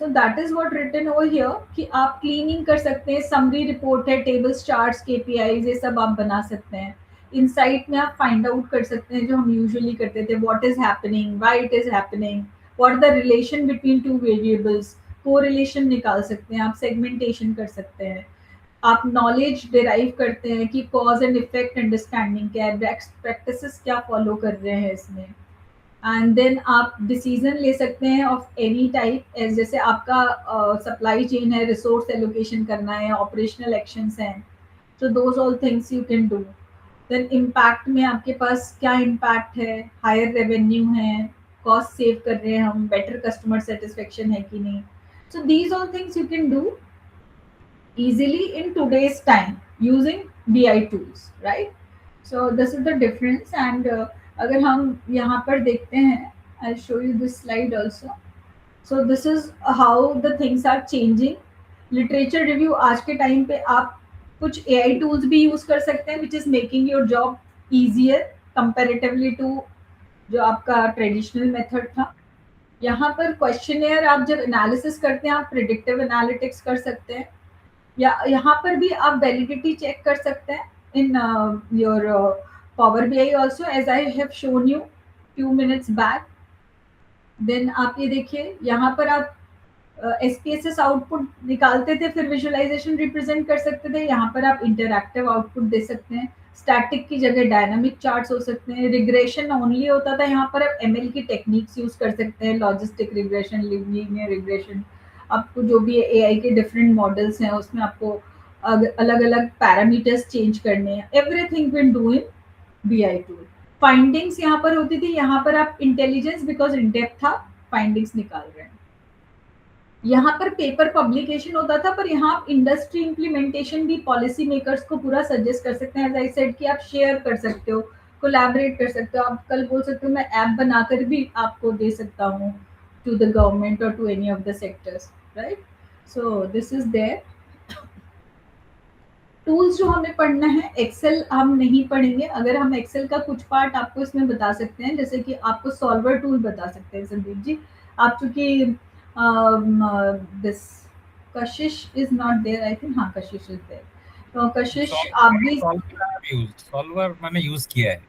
So that is what written over here कि आप क्लीनिंग कर सकते हैं, समरी रिपोर्ट है, टेबल्स, चार्ट्स, केपीआईज, ये सब आप बना सकते हैं। इनसाइट में आप फाइंड आउट कर सकते हैं जो हम यूजुअली करते थे, what is happening, why it is happening, what the relation between two variables, correlation निकाल सकते हैं आप, सेगमेंटेशन कर सकते हैं, आप नॉलेज डिराइव करते हैं कि कॉज एंड इफेक्ट अंडरस्टैंडिंग क्या है, बेस्ट प्रैक्टिसेस क्या फॉलो कर रहे हैं इसमें, एंड देन आप डिसीजन ले सकते हैं ऑफ एनी टाइप, जैसे आपका सप्लाई चेन है, रिसोर्स एलोकेशन करना है, ऑपरेशनल एक्शंस हैं, तो those all things you can do. Then impact में आपके पास क्या इम्पैक्ट है, हायर रेवेन्यू है, कॉस्ट सेव कर रहे हैं हम, बेटर कस्टमर सेटिस्फेक्शन है कि नहीं। सो these all things you can do easily in today's time using BI tools, right? So this is the difference and अगर हम यहाँ पर देखते हैं, I'll show you this slide also. So this is how the things are changing. Literature review आज के टाइम पे आप कुछ AI tools भी यूज कर सकते हैं which is making your job easier comparatively to जो आपका ट्रेडिशनल मेथड था। यहाँ पर क्वेश्चनेयर आप जब एनालिसिस करते हैं आप प्रिडिक्टिव एनालिटिक्स कर सकते हैं, या यहाँ पर भी आप वैलिडिटी चेक कर सकते हैं in your Power BI also, as I have shown you few minutes back. देन आप ये देखिए यहाँ पर आप SPSS आउटपुट निकालते थे, फिर विजुअलाइजेशन रिप्रेजेंट कर सकते थे, यहाँ पर आप इंटरैक्टिव आउटपुट दे सकते हैं, स्टैटिक की जगह डायनामिक चार्ट्स हो सकते हैं, रिग्रेशन ओनली होता था, यहाँ पर आप ML की टेक्निक्स यूज कर सकते हैं, लॉजिस्टिक रिग्रेशन, लीनियर रिग्रेशन, आपको जो भी AI के डिफरेंट मॉडल्स हैं उसमें आपको अलग अलग पैरामीटर्स चेंज करने हैं, everything can do in BI tool. Findings यहाँ पर होती थी, यहाँ पर आप इंटेलिजेंस बिकॉज इन डेप्थ था फाइंडिंग्स निकाल रहे हैं। यहाँ पर पेपर पब्लिकेशन होता था, पर यहाँ आप इंडस्ट्री इम्प्लीमेंटेशन भी पॉलिसी मेकर्स को पूरा सजेस्ट कर सकते हैं, एज आई सेड कि आप शेयर कर सकते हो, कोलैबोरेट कर सकते हो, आप कल बोल सकते हो मैं ऐप बनाकर भी आपको दे सकता हूँ टू द गवर्नमेंट और to any of the sectors, right. So this is there. Tools जो हमें पढ़ना है, एक्सेल हम नहीं पढ़ेंगे, अगर हम एक्सेल का कुछ पार्ट आपको इसमें बता सकते हैं, जैसे कि आपको सॉल्वर टूल बता सकते हैं संदीप जी, आप चूंकि this Kashish is not there, I think, हाँ कशिश इज देयर, तो कशिश आप भी सॉल्वर मैंने यूज किया है।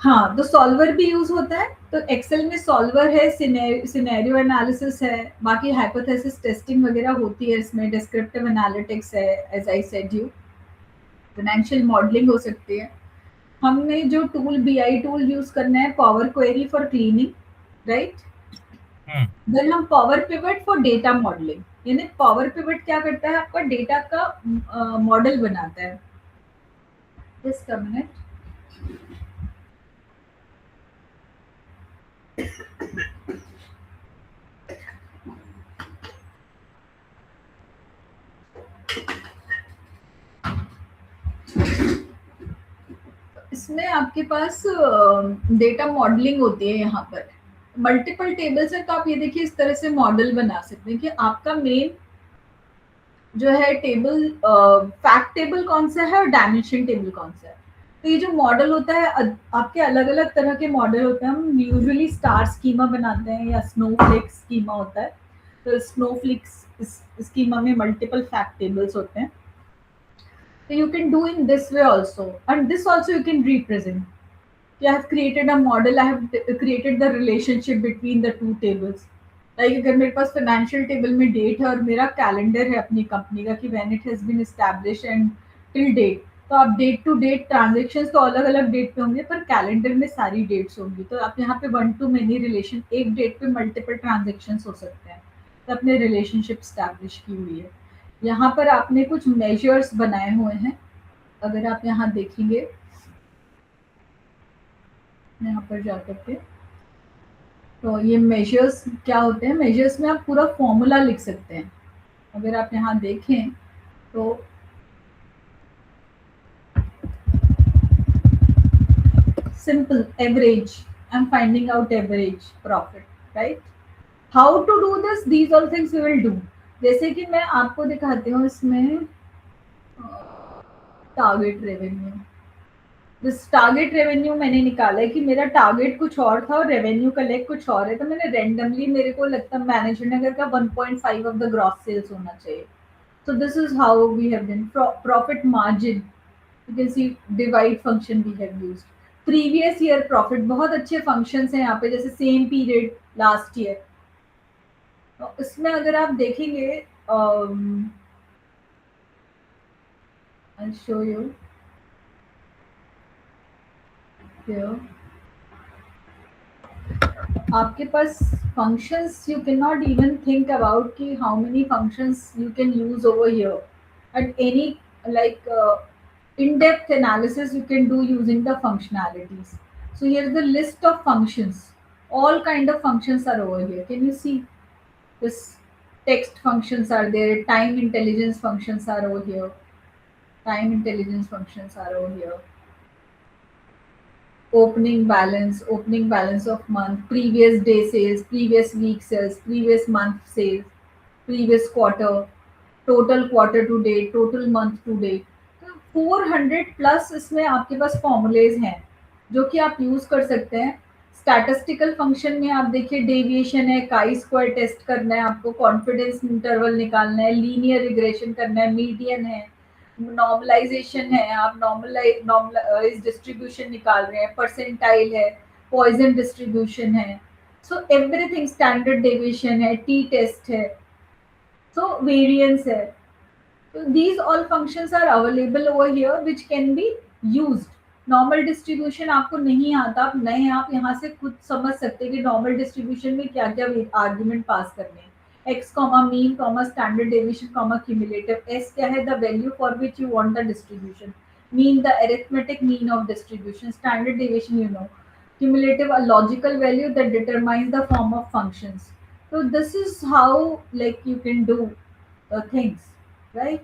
हाँ, तो सॉल्वर भी यूज होता है, तो एक्सेल में सॉल्वर है, सिनेरियो एनालिसिस है, बाकी हाइपोथेसिस टेस्टिंग वगैरह होती है इसमें, डिस्क्रिप्टिव एनालिटिक्स है, as I said you, financial modelling हो सकती है। हमने जो टूल BI टूल यूज करना है, power query for cleaning, right. Then हम power pivot for data modelling, यानी पावर पिवट क्या करता है, आपका डेटा का मॉडल बनाता है। जस्ट अ मिनट, इसमें आपके पास डेटा मॉडलिंग होती है, यहाँ पर मल्टीपल टेबल्स है, तो आप ये देखिए इस तरह से मॉडल बना सकते हैं कि आपका मेन जो है टेबल, फैक्ट टेबल कौन सा है और डायमेंशन टेबल कौन सा है। तो ये जो मॉडल होता है, आपके अलग अलग तरह के मॉडल होते हैं, हम यूजुअली स्टार स्कीमा बनाते हैं या स्नोफ्लेक स्कीमा होता है, तो स्नोफ्लेक स्कीमा में मल्टीपल फैक्ट टेबल्स होते हैं। So you can do in this way also, and this also you can represent. I have created a model, I have created the relationship between the two tables. Like अगर मेरे पास फाइनेंशियल टेबल में डेट है और मेरा कैलेंडर है अपनी कंपनी का कि when it has been establish and till date, तो आप डेट टू डेट ट्रांजेक्शन्स तो अलग अलग डेट पे होंगे, पर कैलेंडर में सारी डेट्स होंगी, तो आप यहाँ पे 1 to many रिलेशन, एक डेट पे मल्टीपल ट्रांजेक्शन्स हो सकते हैं। अपने रिलेशनशिप स्टैब्लिश की हुई है। यहाँ पर आपने कुछ मेजर्स बनाए हुए हैं, अगर आप यहाँ देखेंगे यहाँ पर जा करके, तो ये मेजर्स क्या होते हैं, मेजर्स में आप पूरा फॉर्मूला लिख सकते हैं। अगर आप यहाँ देखें तो simple average, I'm finding out average profit, right? How to do this, these all things we will do। जैसे कि मैं आपको दिखाती हूँ इसमें target revenue, this target revenue मैंने निकाला है कि मेरा टारगेट कुछ और था और रेवेन्यू कलेक्ट कुछ और है, तो मैंने रेंडमली, मेरे को लगता है मैनेजर ने अगर का 1.5 ऑफ द ग्रॉस सेल्स होना चाहिए। So this is how we have done profit margin, you can see divide function we have used, previous year profit, बहुत अच्छे functions हैं यहाँ पे, जैसे same period last year। तो इसमें अगर आप देखेंगे I'll show you here, आपके पास functions you cannot even think about कि how many functions you can use over here at any like in-depth analysis you can do using the functionalities। So here's the list of functions, all kind of functions are over here, can you see this, text functions are there, time intelligence functions are over here, time intelligence functions are over here, opening balance of month, previous day sales, previous week sales, previous month sales, previous quarter, total quarter to date, total month to date। तो 400 प्लस इसमें आपके पास फॉर्मूलेज हैं जो कि आप यूज कर सकते हैं। स्टैटिस्टिकल फंक्शन में आप देखिए डेविएशन है, काई स्क्वायर टेस्ट करना है आपको, कॉन्फिडेंस इंटरवल निकालना है, लीनियर रिग्रेशन करना है, मीडियन है, नॉर्मलाइजेशन है, आप नॉर्मलाइज डिस्ट्रीब्यूशन निकाल रहे हैं, परसेंटाइल है, पॉइजन डिस्ट्रीब्यूशन है, सो एवरीथिंग, स्टैंडर्ड डेविएशन है, टी टेस्ट है, so variance है। So these all functions are available over here which can be used। Normal distribution आपको नहीं आता, आप नए, आप यहाँ से खुद समझ सकते हैं कि नॉर्मल डिस्ट्रीब्यूशन में क्या क्या आर्ग्यूमेंट पास करने हैं। X comma mean comma standard deviation comma cumulative, S क्या है, the value for which you want the distribution, mean the arithmetic mean of distribution, standard deviation you know, cumulative a logical value that determines the form of functions। So this is how like you can do things, right?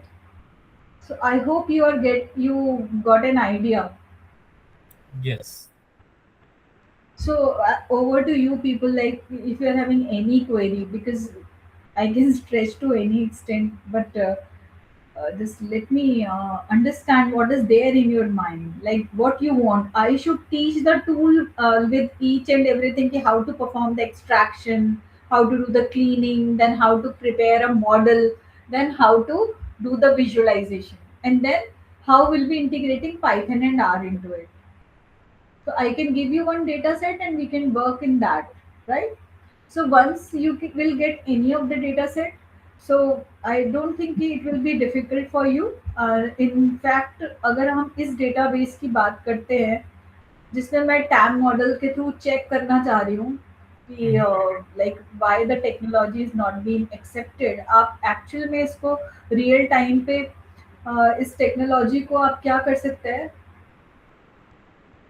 So I hope you got an idea। Yes. So over to you people, like if you are having any query, because I can stretch to any extent, but just let me understand what is there in your mind, like what you want I should teach the tool with each and everything ki how to perform the extraction, how to do the cleaning, then how to prepare a model, then how to do the visualization, and then how we'll be integrating Python and R into it। So I can give you one data set and we can work in that, right? So once you will get any of the data set, so I don't think it will be difficult for you। In fact अगर हम इस database की बात करते हैं जिसमें मैं टैम मॉडल के थ्रू चेक करना चाह रही हूँ कि like why the technology is not being accepted, आप एक्चुअल में इसको रियल टाइम पे इस टेक्नोलॉजी को आप क्या कर सकते हैं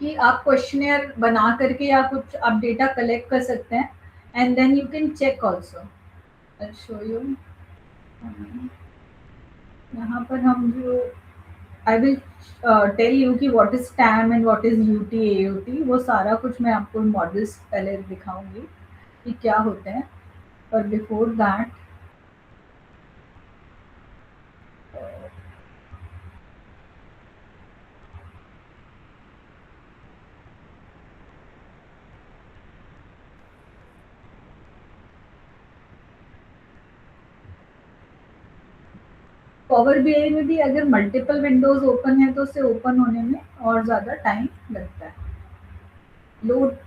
कि आप क्वेश्चनियर बना करके या कुछ आप डेटा कलेक्ट कर सकते हैं, and then you can check also. I show you, यहाँ पर हम जो आई विल टेल यू कि what is TAM and what is UT AOT, वो सारा कुछ मैं आपको मॉडल्स पहले दिखाऊंगी कि क्या होते हैं। पर बिफोर दैट पावर बीआई में भी अगर मल्टीपल विंडोज ओपन है तो उसे ओपन होने में और ज़्यादा टाइम लगता है,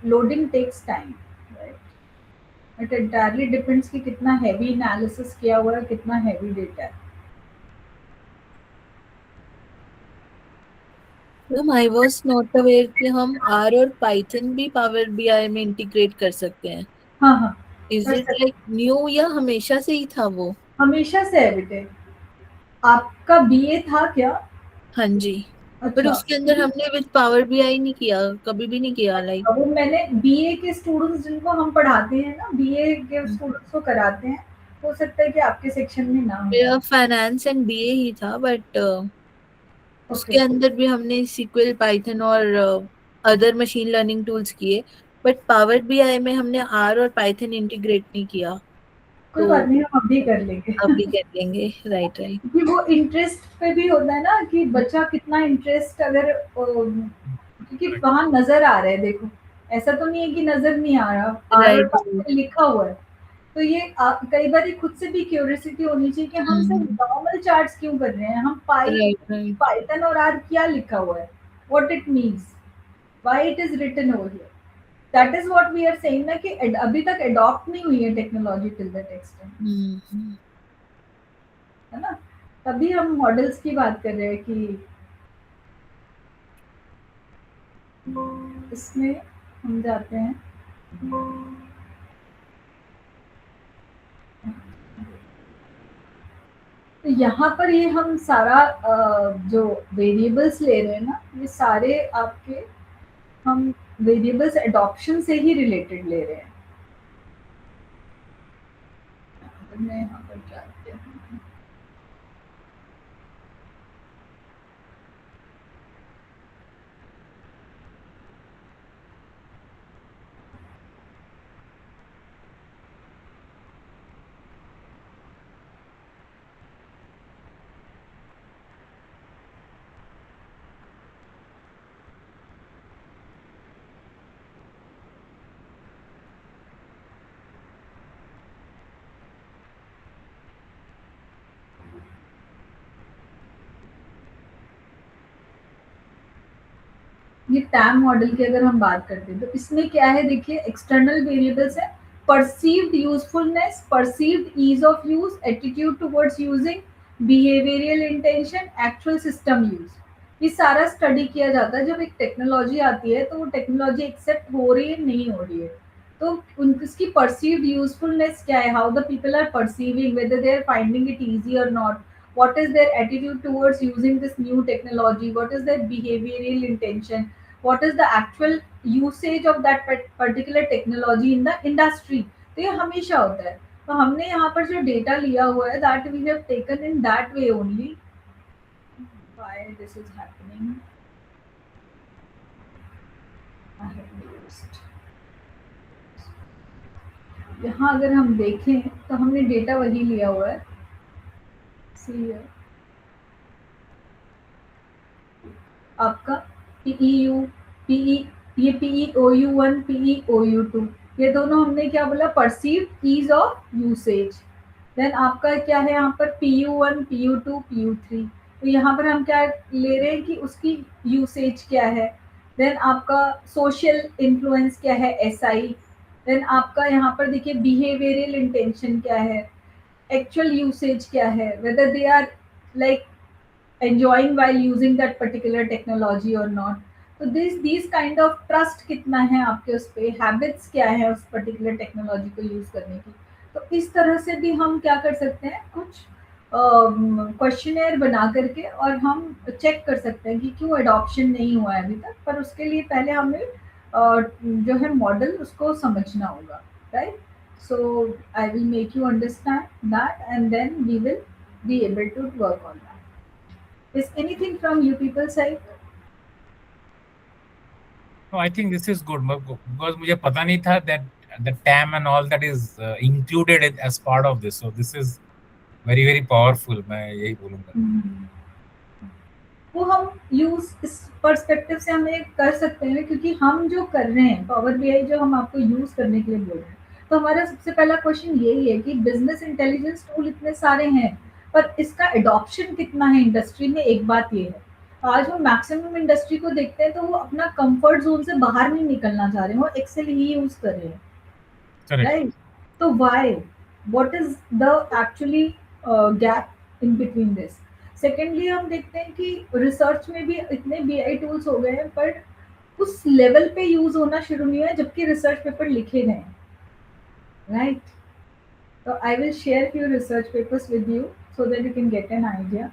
loading takes time, right. It entirely depends कि कितना हैवी एनालिसिस किया हुआ है, कितना हैवी डेटा है। Ma'am I was not aware कि हम आर और पाइथन भी पावर बीआई में इंटीग्रेट कर सकते हैं। हाँ हाँ, इज कर इट सकते लाइक न्यू या हमेशा से ही था वो? हमेशा से है बेटे। आपका बीए था क्या? हाँ जी। पर अच्छा। उसके अंदर हमने विद पावर बीआई नहीं किया, कभी भी नहीं किया लाइक। वो मैंने बीए के स्टूडेंट्स जिनको हम पढ़ाते हैं ना, बीए के स्टूडेंट्स को कराते हैं, हो सकता है कि आपके सेक्शन में ना हो। मेरा फाइनेंस एंड बीए ही था, बट ओके। उसके अंदर भी हमने सीक्वल, पाइथन और अदर मशीन लर्निंग टूल्स किए। बट पावर बीआई में हमने आर और पाइथन इंटीग्रेट नहीं किया। कोई तो बात नहीं, हम अभी कर लेंगे। अभी कर लेंगे। Right right. कि वो इंटरेस्ट पे भी होता है ना, कि बच्चा कितना इंटरेस्ट अगर क्योंकि वहां नजर आ रहा है, देखो ऐसा तो नहीं है कि नजर नहीं आ रहा, आर और राइट पास लिखा हुआ है। तो ये कई बार खुद से भी क्यूरियोसिटी होनी चाहिए कि हम सिर्फ नॉर्मल चार्ट्स क्यों कर रहे हैं, हम राइट राइट। पाइथन और आर क्या लिखा हुआ है, what it means, why it is written over here. That is what we are saying ना, कि अभी तक अडॉप्ट नहीं हुई है टेक्नोलॉजी टिल दैट एक्सटेंट, है ना। तभी हम मॉडल्स की बात कर रहे हैं कि इसमें हम जाते हैं। तो यहाँ पर ये हम सारा जो वेरिएबल्स ले रहे हैं ना, ये सारे आपके हम वेरिएबल्स एडॉप्शन से ही रिलेटेड ले रहे हैं। मैं यहाँ पर जाते हैं। ये टैम मॉडल की अगर हम बात करते हैं तो इसमें क्या है, देखिए एक्सटर्नल वेरिएबल्स है, perceived usefulness, perceived ease of use, attitude towards using, behavioural intention, actual system use. ये सारा स्टडी किया जाता है जब एक टेक्नोलॉजी आती है, तो वो टेक्नोलॉजी एक्सेप्ट हो रही है नहीं हो रही है, तो उसकी परसीव्ड यूजफुलनेस क्या है, how the people are perceiving, whether they are finding it easy और not, what is their attitude towards using this new technology, what is their behavioral intention, what is the actual usage of that particular technology in the industry। तो ये हमेशा होता है। तो हमने यहाँ पर जो डेटा लिया हुआ है, that we have taken in that way only। Why this is happening? I have used। यहाँ अगर हम देखें तो हमने डेटा वही लिया हुआ है। See here, आपका पीईयू, पीई, ये PEOU1, PEOU2, ये दोनों हमने क्या बोला, perceived ease of usage. Then आपका क्या है यहाँ पर, PU1, PU2, PU3। तो यहाँ पर हम क्या ले रहे हैं कि उसकी यूसेज क्या है। देन आपका सोशल इन्फ्लुएंस क्या है, SI। देन आपका यहाँ पर देखिए बिहेवियरल इंटेंशन क्या है, एक्चुअल यूसेज क्या है, whether they are like enjoying while using that particular technology or not। तो these kind of trust कितना है आपके उस पे, हैबिट्स क्या है उस पर्टिकुलर टेक्नोलॉजी को यूज करने की। तो इस तरह से भी हम क्या कर सकते हैं, कुछ क्वेश्चनेयर बना करके, और हम चेक कर सकते हैं कि क्यों अडॉप्शन नहीं हुआ है अभी तक। पर उसके लिए पहले हमें जो है मॉडल उसको समझना होगा, right. So I will make you understand that and then we will be able to work on that। Is anything from you people side? No, I think this is good because मुझे पता नहीं था that the TAM and all that is included as part of this. So this is very very powerful. मैं यही बोलूँगा। वो हम यूज इस पर्सपेक्टिव से हमें कर सकते हैं, क्योंकि हम जो कर रहे हैं पावर बीआई जो हम आपको यूज करने के लिए बोल रहे हैं, तो हमारा सबसे पहला क्वेश्चन यही है कि बिजनेस इंटेलिजेंस टूल इतने सारे हैं, पर इसका एडॉप्शन कितना है इंडस्ट्री में। एक बात ये है, आज हम मैक्सिमम इंडस्ट्री को देखते हैं तो वो अपना कंफर्ट जोन से बाहर नहीं निकलना चाह रहे हैं, वो एक्सेल ही यूज कर रहे हैं, राइट। तो why, what is the actually gap in between this. Secondly हम देखते हैं कि रिसर्च में भी इतने बीआई टूल्स हो गए हैं, पर उस लेवल पे यूज होना शुरू नहीं हुआ है जबकि रिसर्च पेपर लिखे गए हैं। right? So I will share few research papers with you so that you can get an idea.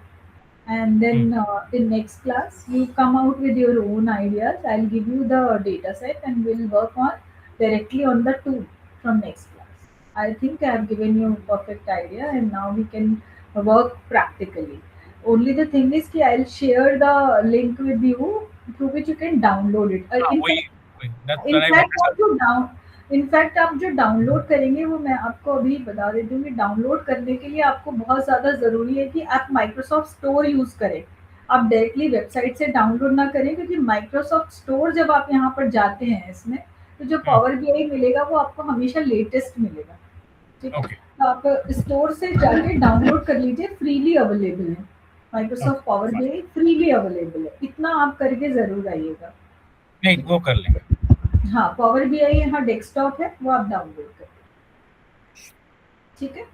And then in next class, you come out with your own ideas. I'll give you the data set and we'll work on directly on the tool from next class. I think I have given you a perfect idea and now we can work practically. Only the thing is that I'll share the link with you through which you can download it. हाँ, In वही that's what I in fact wanted आप to. जो डाउन इनफैक्ट आप जो डाउनलोड करेंगे वो मैं आपको अभी बता देती हूँ कि डाउनलोड करने के लिए आपको बहुत ज़्यादा ज़रूरी है कि आप माइक्रोसॉफ्ट स्टोर यूज़ करें। आप डायरेक्टली वेबसाइट से डाउनलोड ना करें क्योंकि माइक्रोसॉफ्ट स्टोर जब आप यहाँ पर जाते हैं इसमें, तो जो पावर बीआई मिलेगा वो आपको हमेशा लेटेस्ट मिलेगा। ठीक है? Okay. तो आप स्टोर से जाके डाउनलोड कर लीजिए, फ्रीली अवेलेबल है। Microsoft power BI freely available है। इतना आप करके ज़रूर आइएगा। नहीं, वो कर लेंगे. हाँ, पावर बीआई यहाँ डेस्कटॉप है, वो आप डाउनलोड करें। ठीक है?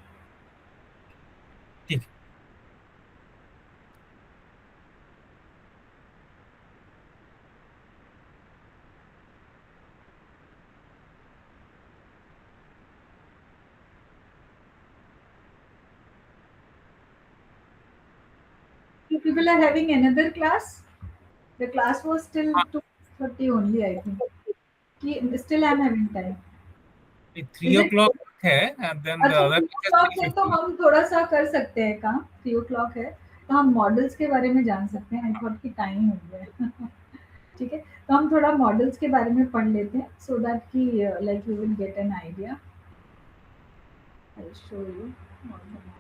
ठीक. You people are having another class? The class was till हाँ, 2:30 only, I think. Still I'm having time. 3 Is it? o'clock है and then the अच्छा, other 3 teacher o'clock है तो 3:50. हम थोड़ा सा कर सकते हैं काम। 3 o'clock है तो हम मॉडल्स के बारे में जान सकते हैं। आई थॉट कि टाइम हो गया। ठीक है, तो हम थोड़ा मॉडल्स के बारे में पढ़ लेते हैं सो दैट कि like you will get an idea. I will show you models.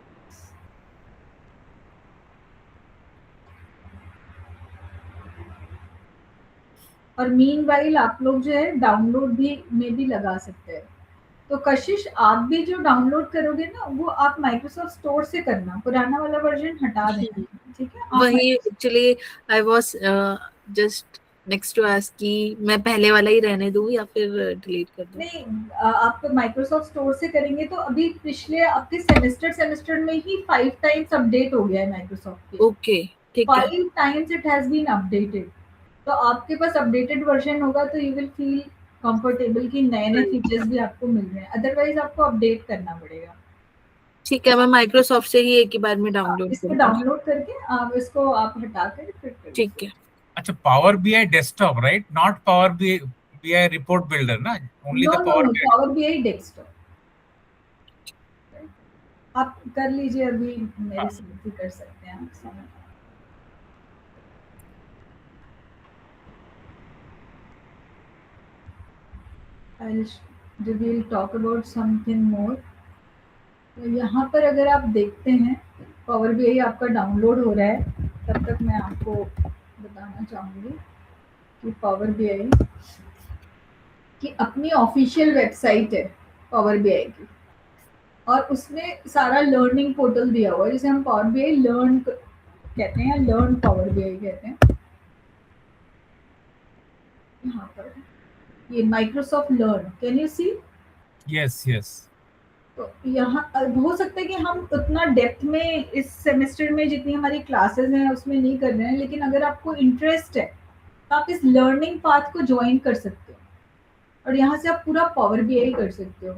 और मीनवाइल आप लोग जो है डाउनलोड भी में भी लगा सकते हैं। तो कशिश आप भी जो डाउनलोड करोगे ना वो आप माइक्रोसॉफ्ट स्टोर से करना, पुराना वाला वर्जन हटा देना। ठीक है? आप वही actually I was just next to ask कि मैं पहले वाला ही रहने दूं या फिर डिलीट कर दूं। नहीं, आप माइक्रोसॉफ्ट स्टोर से करेंगे तो अभी पिछले आपके सेमेस्टर में ही 5 टाइम्स अपडेट हो गया है माइक्रोसॉफ्ट पे। ओके, ठीक है। 5 times it has been updated. तो आपके पास अपडेटेड वर्जन होगा तो यू विल फील कंफर्टेबल कि नए-नए फीचर्स भी आपको मिल रहे हैं। अदरवाइज आपको अपडेट करना पड़ेगा। ठीक है, मैं माइक्रोसॉफ्ट से ही एक ही बार में डाउनलोड इसको करूंगी। डाउनलोड करके आप इसको आप हटा कर फिर कर ठीक लीजिए। है। अच्छा, Power BI desktop, right? Not Power BI report builder, ना? Only no the no Power no, BI. Power BI desktop. आप कर लीजिए, अभी मेरे हाँ. से भी कर सकते हैं आप समय। we will talk about something more. तो यहाँ पर अगर आप देखते हैं पावर बीआई आपका डाउनलोड हो रहा है, तब तक मैं आपको बताना चाहूँगी कि पावर बीआई की अपनी ऑफिशियल वेबसाइट है पावर बीआई की, और उसमें सारा लर्निंग पोर्टल दिया हुआ है जिसे हम पावर बीआई लर्न कहते हैं, लर्न पावर बीआई कहते हैं। यहाँ पर ये Microsoft Learn, can you see? Yes, yes. तो यहाँ हो सकता है कि हम उतना डेप्थ में इस सेमेस्टर में जितनी हमारी क्लासेस हैं उसमें नहीं कर रहे हैं, लेकिन अगर आपको इंटरेस्ट है तो आप इस लर्निंग पाथ को ज्वाइन कर सकते हो और यहाँ से आप पूरा पावर बीआई कर सकते हो।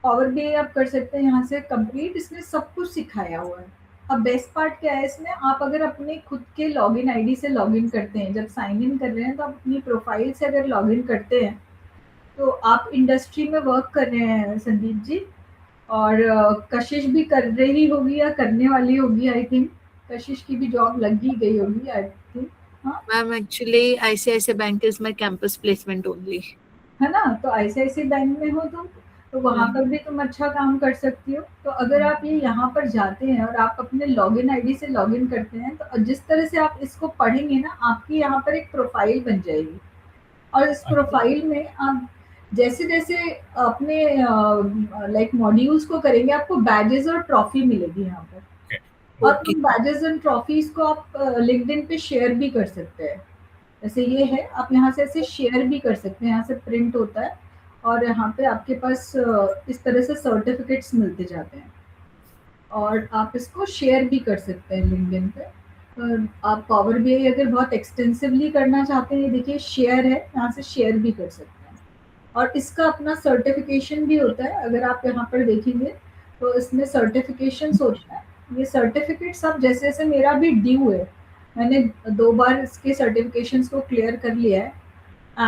पावर बीआई आप कर सकते हैं यहाँ से कंप्लीट, इसमें सब कुछ सिखाया हुआ है। अब बेस्ट पार्ट क्या है इसमें, आप अगर अपने खुद के लॉगिन आईडी से लॉगिन करते हैं, जब साइन इन कर रहे हैं तो आप अपनी प्रोफाइल से अगर लॉगिन करते हैं तो आप इंडस्ट्री में वर्क कर रहे हैं संदीप जी, और कशिश भी कर रही होगी या करने वाली होगी। आई थिंक कशिश की भी जॉब लग ही गई होगी आई थिंक। हाँ ma'am actually ICICI bank is my campus placement only, है ना? तो आईसीआईसीआई बैंक में हो तुम, तो वहाँ पर भी तुम अच्छा काम कर सकती हो। तो अगर आप ये यहाँ पर जाते हैं और आप अपने लॉगिन आईडी से लॉगिन करते हैं तो जिस तरह से आप इसको पढ़ेंगे ना, आपकी यहाँ पर एक प्रोफाइल बन जाएगी, और इस प्रोफाइल में आप जैसे जैसे अपने लाइक मॉड्यूल्स को करेंगे आपको बैजेस और ट्रॉफी मिलेगी यहाँ पर। और उन बैजेस एंड ट्रॉफीज को आप लिंक्डइन पे शेयर भी कर सकते हैं। जैसे ये है, आप यहाँ से ऐसे शेयर भी कर सकते हैं, यहाँ से प्रिंट होता है और यहाँ पे आपके पास इस तरह से सर्टिफिकेट्स मिलते जाते हैं और आप इसको शेयर भी कर सकते हैं लिंक्डइन पे। आप पावर बीआई अगर बहुत एक्सटेंसिवली करना चाहते हैं, देखिए शेयर है, यहाँ से शेयर भी कर सकते हैं। और इसका अपना सर्टिफिकेशन भी होता है। अगर आप यहाँ पर देखेंगे तो इसमें सर्टिफिकेशंस होता है। ये सर्टिफिकेट सब जैसे जैसे मेरा भी ड्यू है, मैंने 2 बार इसके सर्टिफिकेशंस को क्लियर कर लिया है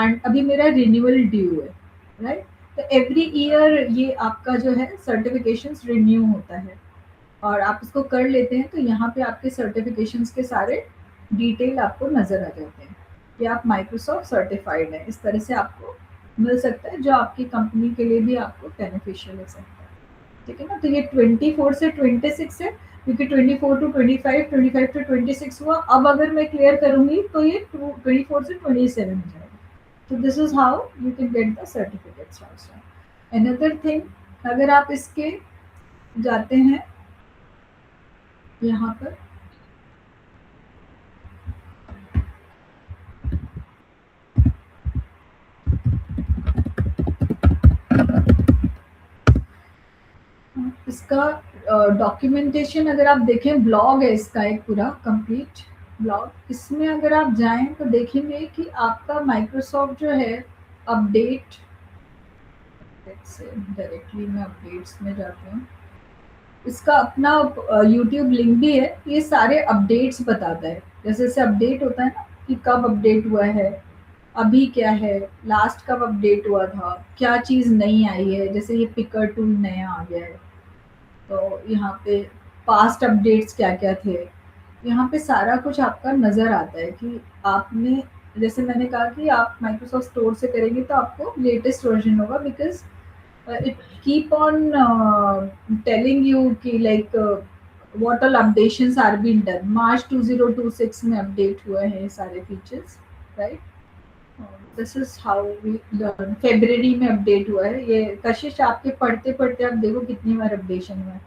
एंड अभी मेरा रिन्यूअल ड्यू है, राइट। तो एवरी ईयर ये आपका जो है सर्टिफिकेशंस रिन्यू होता है और आप इसको कर लेते हैं तो यहाँ पे आपके सर्टिफिकेशंस के सारे डिटेल आपको नज़र आ जाते हैं कि आप माइक्रोसॉफ्ट सर्टिफाइड हैं। इस तरह से आपको मिल सकता है जो आपकी कंपनी के लिए भी आपको बेनिफिशियल हो सकता है, ठीक है ना। तो ये 24 से 26 है, क्योंकि 24 टू 25, 25 टू 26 हुआ। अब अगर मैं क्लियर करूंगी तो ये 24 से 27 हो जाएगा। तो this is how you can get the certificates also. Another thing, अगर आप इसके जाते हैं यहाँ पर, इसका डॉक्यूमेंटेशन अगर आप देखें, ब्लॉग है इसका एक पूरा कंप्लीट ब्लॉग। इसमें अगर आप जाएं तो देखेंगे कि आपका माइक्रोसॉफ्ट जो है अपडेट से डायरेक्टली मैं अपडेट्स में जाती हूँ, इसका अपना यूट्यूब लिंक भी है। ये सारे अपडेट्स बताता है, जैसे जैसे अपडेट होता है ना कि कब अपडेट हुआ है, अभी क्या है, लास्ट कब अपडेट हुआ था, क्या चीज़ नई आई है। जैसे ये पिकर टूल नया आ गया है, तो यहाँ पे पास्ट अपडेट्स क्या क्या थे, यहाँ पे सारा कुछ आपका नज़र आता है कि आपने, जैसे मैंने कहा कि आप माइक्रोसॉफ्ट स्टोर से करेंगे तो आपको लेटेस्ट वर्जन होगा, because it keep on telling you कि like what all updations are been done. मार्च 2026 में अपडेट हुए हैं ये सारे features, right. This is how we learn. February में अपडेट हुआ है ये। कशिश आपके पढ़ते पढ़ते आप देखो कितनी बार अपडेशन हुआ है।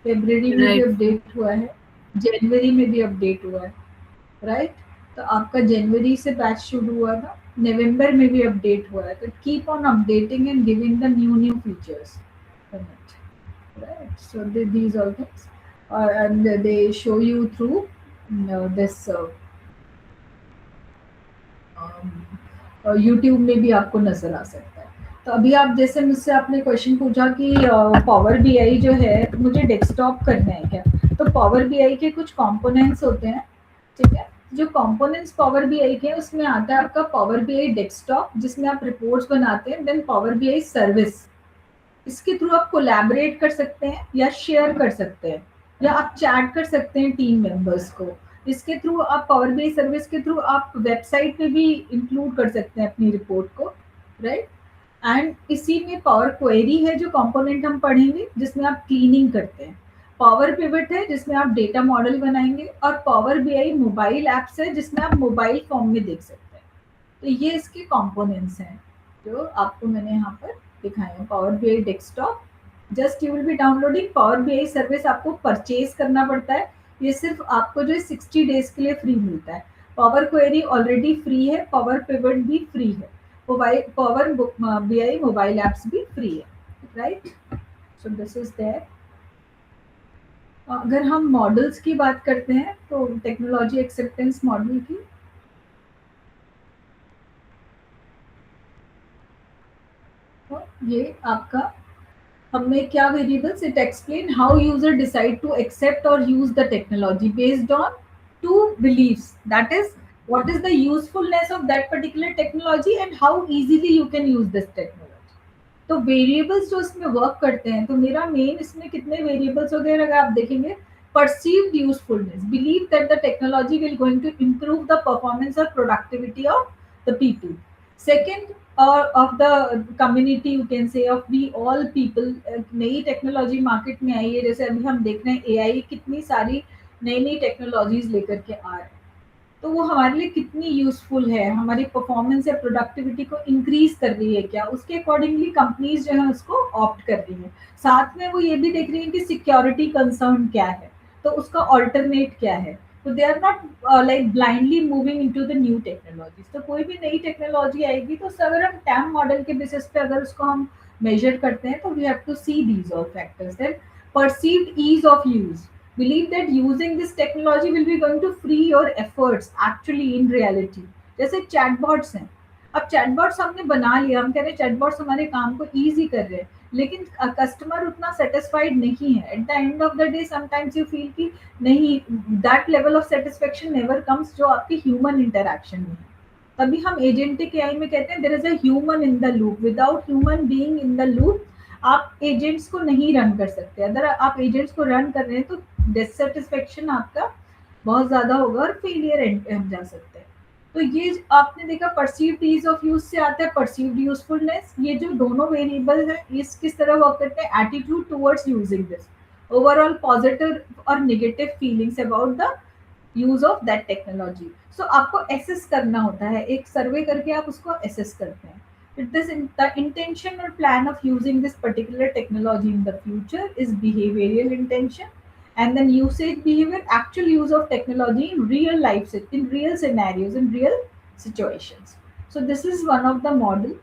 फेब्रुअरी में भी अपडेट हुआ है, जनवरी में भी अपडेट हुआ है, राइट। तो आपका जनवरी से बैच शुरू हुआ था, नवंबर में भी अपडेट हुआ है। तो keep on updating and giving the new features, right. So these all things and they show you through this YouTube में भी आपको नजर आ सकता है। तो अभी आप जैसे मुझसे आपने क्वेश्चन पूछा कि पावर बीआई जो है मुझे डेस्कटॉप करना है क्या, तो पावर बीआई के कुछ कंपोनेंट्स होते हैं, ठीक है। जो कंपोनेंट्स पावर बीआई के हैं उसमें आता है आपका पावर बीआई डेस्कटॉप, जिसमें आप रिपोर्ट्स बनाते हैं। देन पावर बीआई सर्विस, इसके थ्रू आप कोलैबोरेट कर सकते हैं या शेयर कर सकते हैं या आप चैट कर सकते हैं टीम मेंबर्स को। इसके थ्रू आप पावर बीआई सर्विस के थ्रू आप वेबसाइट पे भी इंक्लूड कर सकते हैं अपनी रिपोर्ट को, राइट। एंड इसी में पावर क्वेरी है जो कंपोनेंट हम पढ़ेंगे, जिसमें आप क्लीनिंग करते हैं। पावर पिवट है जिसमें आप डेटा मॉडल बनाएंगे, और पावर बीआई मोबाइल ऐप्स है जिसमें आप मोबाइल फॉर्म में देख सकते हैं। तो ये इसके कंपोनेंट्स हैं जो आपको मैंने यहाँ पर दिखाए हैं। Power BI desktop, just you will B downloading. Power BI service आपको परचेज करना पड़ता है, ये सिर्फ आपको जो है 60 डेज के लिए फ्री मिलता है। पावर क्वेरी ऑलरेडी फ्री है, पावर पिवट भी फ्री है, पावर बीआई मोबाइल ऐप्स भी फ्री है, right. So this is there. अगर हम मॉडल्स की बात करते हैं तो टेक्नोलॉजी एक्सेप्टेंस मॉडल की, तो ये आपका हमने क्या variables, it explain how user decide to accept और use the technology based on 2 beliefs, that is what is the usefulness of that particular technology and how easily you can use this technology। तो वेरिएबल्स जो इसमें वर्क करते हैं, तो मेरा मेन इसमें कितने वेरिएबल्स वगैरह अगर आप देखेंगे, perceived usefulness, believe that the technology will going to improve the performance और productivity of the people. Second, of the community you can say, of we all people। नई टेक्नोलॉजी मार्केट में आई है, जैसे अभी हम देख रहे हैं एआई कितनी सारी नई नई टेक्नोलॉजीज लेकर के आ रहे हैं, तो वो हमारे लिए कितनी यूजफुल है, हमारी परफॉर्मेंस या प्रोडक्टिविटी को इंक्रीज कर रही है क्या, उसके अकॉर्डिंगली कंपनीज जो है उसको ऑप्ट कर रही है। साथ में वो ये भी देख रही है कि सिक्योरिटी कंसर्न क्या है, तो उसका ऑल्टरनेट क्या है। तो they are not like blindly moving into the new technologies. तो कोई भी नई टेक्नोलॉजी आएगी तो अगर हम टैम मॉडल के बेसिस पे अगर उसको हम मेजर करते हैं तो we have to see these all factors. Then perceived ease of use, believe that using this technology will be going to free your efforts actually in reality। जैसे चैटबॉट्स हैं, अब चैटबॉट्स हमने बना लिया, हम कह रहे हैं चैटबॉट्स हमारे काम को ईजी कर रहे हैं, लेकिन कस्टमर उतना सेटिस्फाइड नहीं है। At the end of the day sometimes you feel कि नहीं, that level of satisfaction never comes जो आपके ह्यूमन इंटरैक्शन में है। तभी हम एजेंटिक एआई में कहते हैं there is a human in the loop. Without human being in the loop आप एजेंट्स को नहीं रन कर सकते। अगर आप एजेंट्स को रन कर रहे हैं तो डिससेटिस्फेक्शन आपका बहुत ज्यादा होगा और फेलियर हम जा सकते हैं। तो ये आपने देखा परसीव्ड ईज ऑफ यूज से आता है परसीव्ड यूजफुलनेस। ये जो दोनों वेरिएबल है इस किस तरह वर्क करते हैं, attitude towards using this, overall positive और negative feelings about the use of that technology. So आपको एसेस करना होता है, एक सर्वे करके आप उसको एसेस करते हैं। It is the intention or plan of using this particular technology in the future is behavioral intention, and then usage behavior, actual use of technology in real life, in real scenarios, in real situations. So this is one of the model.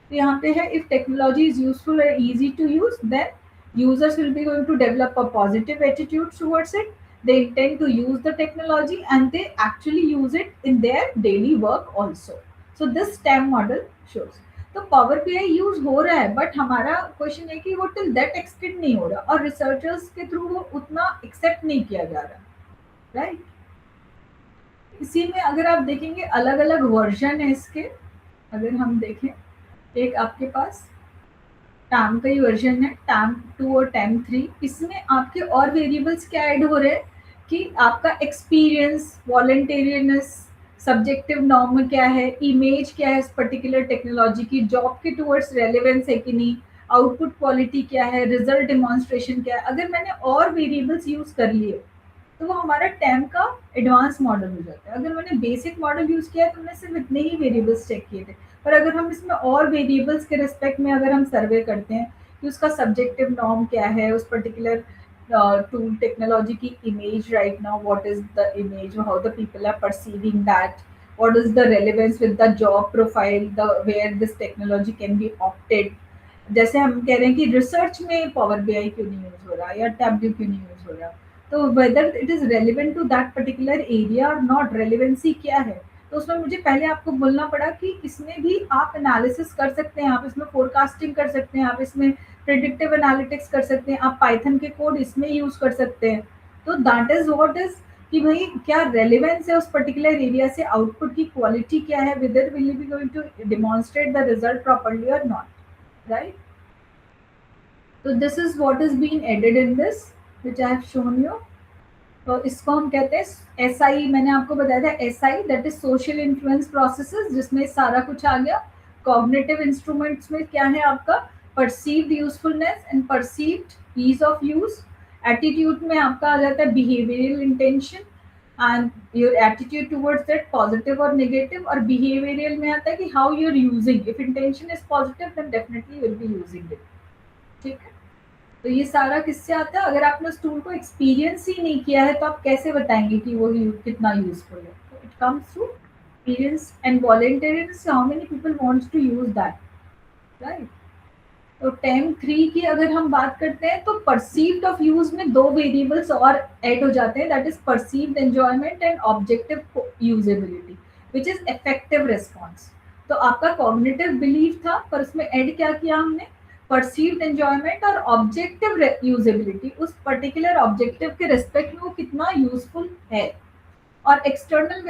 तो यहाँ पे है if technology is useful or easy to use, then users will be going to develop a positive attitude towards it. They intend to use the technology and they actually use it in their daily work also. So this STEM model shows. तो पावर BI यूज हो रहा है, बट हमारा क्वेश्चन है कि वो टिल दैट एक्सटेंट नहीं हो रहा और रिसर्चर्स के थ्रू वो उतना एक्सेप्ट नहीं किया जा रहा, राइट? इसी में अगर आप देखेंगे अलग अलग वर्जन है इसके। अगर हम देखें, एक आपके पास टैम का ही वर्जन है, टैम 2 और टैम 3। इसमें आपके और वेरिएबल्स क्या ऐड हो रहे हैं कि आपका एक्सपीरियंस, वॉलंटेरियसनेस, सब्जेक्टिव नॉर्म क्या है, इमेज क्या है इस पर्टिकुलर टेक्नोलॉजी की, जॉब के टुवर्ड्स रेलेवेंस है कि नहीं, आउटपुट क्वालिटी क्या है, रिजल्ट डेमोन्स्ट्रेशन क्या है। अगर मैंने और वेरिएबल्स यूज कर लिए तो वो हमारा टैम का एडवांस मॉडल हो जाता है। अगर मैंने बेसिक मॉडल यूज किया है तो मैंने सिर्फ इतने ही वेरिएबल्स चेक किए थे, पर अगर हम इसमें और वेरिएबल्स के रिस्पेक्ट में अगर हम सर्वे करते हैं कि उसका सब्जेक्टिव नॉर्म क्या है, उस पर्टिकुलर टूल टेक्नोलॉजी की image right now, what is the image, how the people are perceiving that, what is the relevance with the job profile, the where this technology can be opted. जैसे हम कह रहे हैं कि रिसर्च में पावर BI क्यों नहीं यूज हो रहा या टैब्ल्यू क्यों नहीं यूज हो रहा, तो whether it is relevant to that particular area और नॉट, रेलिवेंसी क्या है। तो उसमें मुझे पहले आपको बोलना पड़ा कि इसमें भी आप एनालिसिस कर सकते हैं, आप इसमें फोरकास्टिंग कर सकते हैं, आप इसमें प्रेडिक्टिव एनालिटिक्स कर सकते हैं, आप पाइथन के कोड इसमें यूज कर सकते हैं। तो दैट इज व्हाट इज कि भाई क्या रेलिवेंस है उस पर्टिकुलर एरिया से, आउटपुट की क्वालिटी क्या है, whether will you be going to demonstrate the result properly और नॉट, राइट? तो this is what is being added in this which I have shown you. तो इसको हम कहते हैं SI। मैंने आपको बताया था SI that is social influence processes, जिसमें सारा कुछ आ गया। कॉग्निटिव इंस्ट्रूमेंट्स में क्या है आपका perceived usefulness and perceived ease of use. Attitude में आपका आ जाता है behavioural intention and your attitude towards that positive और नेगेटिव, और बिहेवियरल में आता है कि how you are using, if intention is positive then definitely will be using it, ठीक है? तो ये सारा किससे आता है? अगर आपने उस टूल को एक्सपीरियंस ही नहीं किया है तो आप कैसे बताएंगे कि वो कितना यूजफुल है? तो it comes through experience and voluntariness, how many people wants to use that, right? तो टैम 3 की अगर हम बात करते हैं तो परसीव्ड ऑफ यूज में 2 वेरिएबल्स और ऐड हो जाते हैं, that is perceived enjoyment and objective usability which is effective response. तो आपका कॉग्निटिव बिलीफ था, पर उसमें ऐड क्या किया हमने, परसीव्ड एंजॉयमेंट और ऑब्जेक्टिव यूजेबिलिटी, उस पर्टिकुलर ऑब्जेक्टिव के रिस्पेक्ट में वो कितना यूजफुल है। और एक्सटर्नल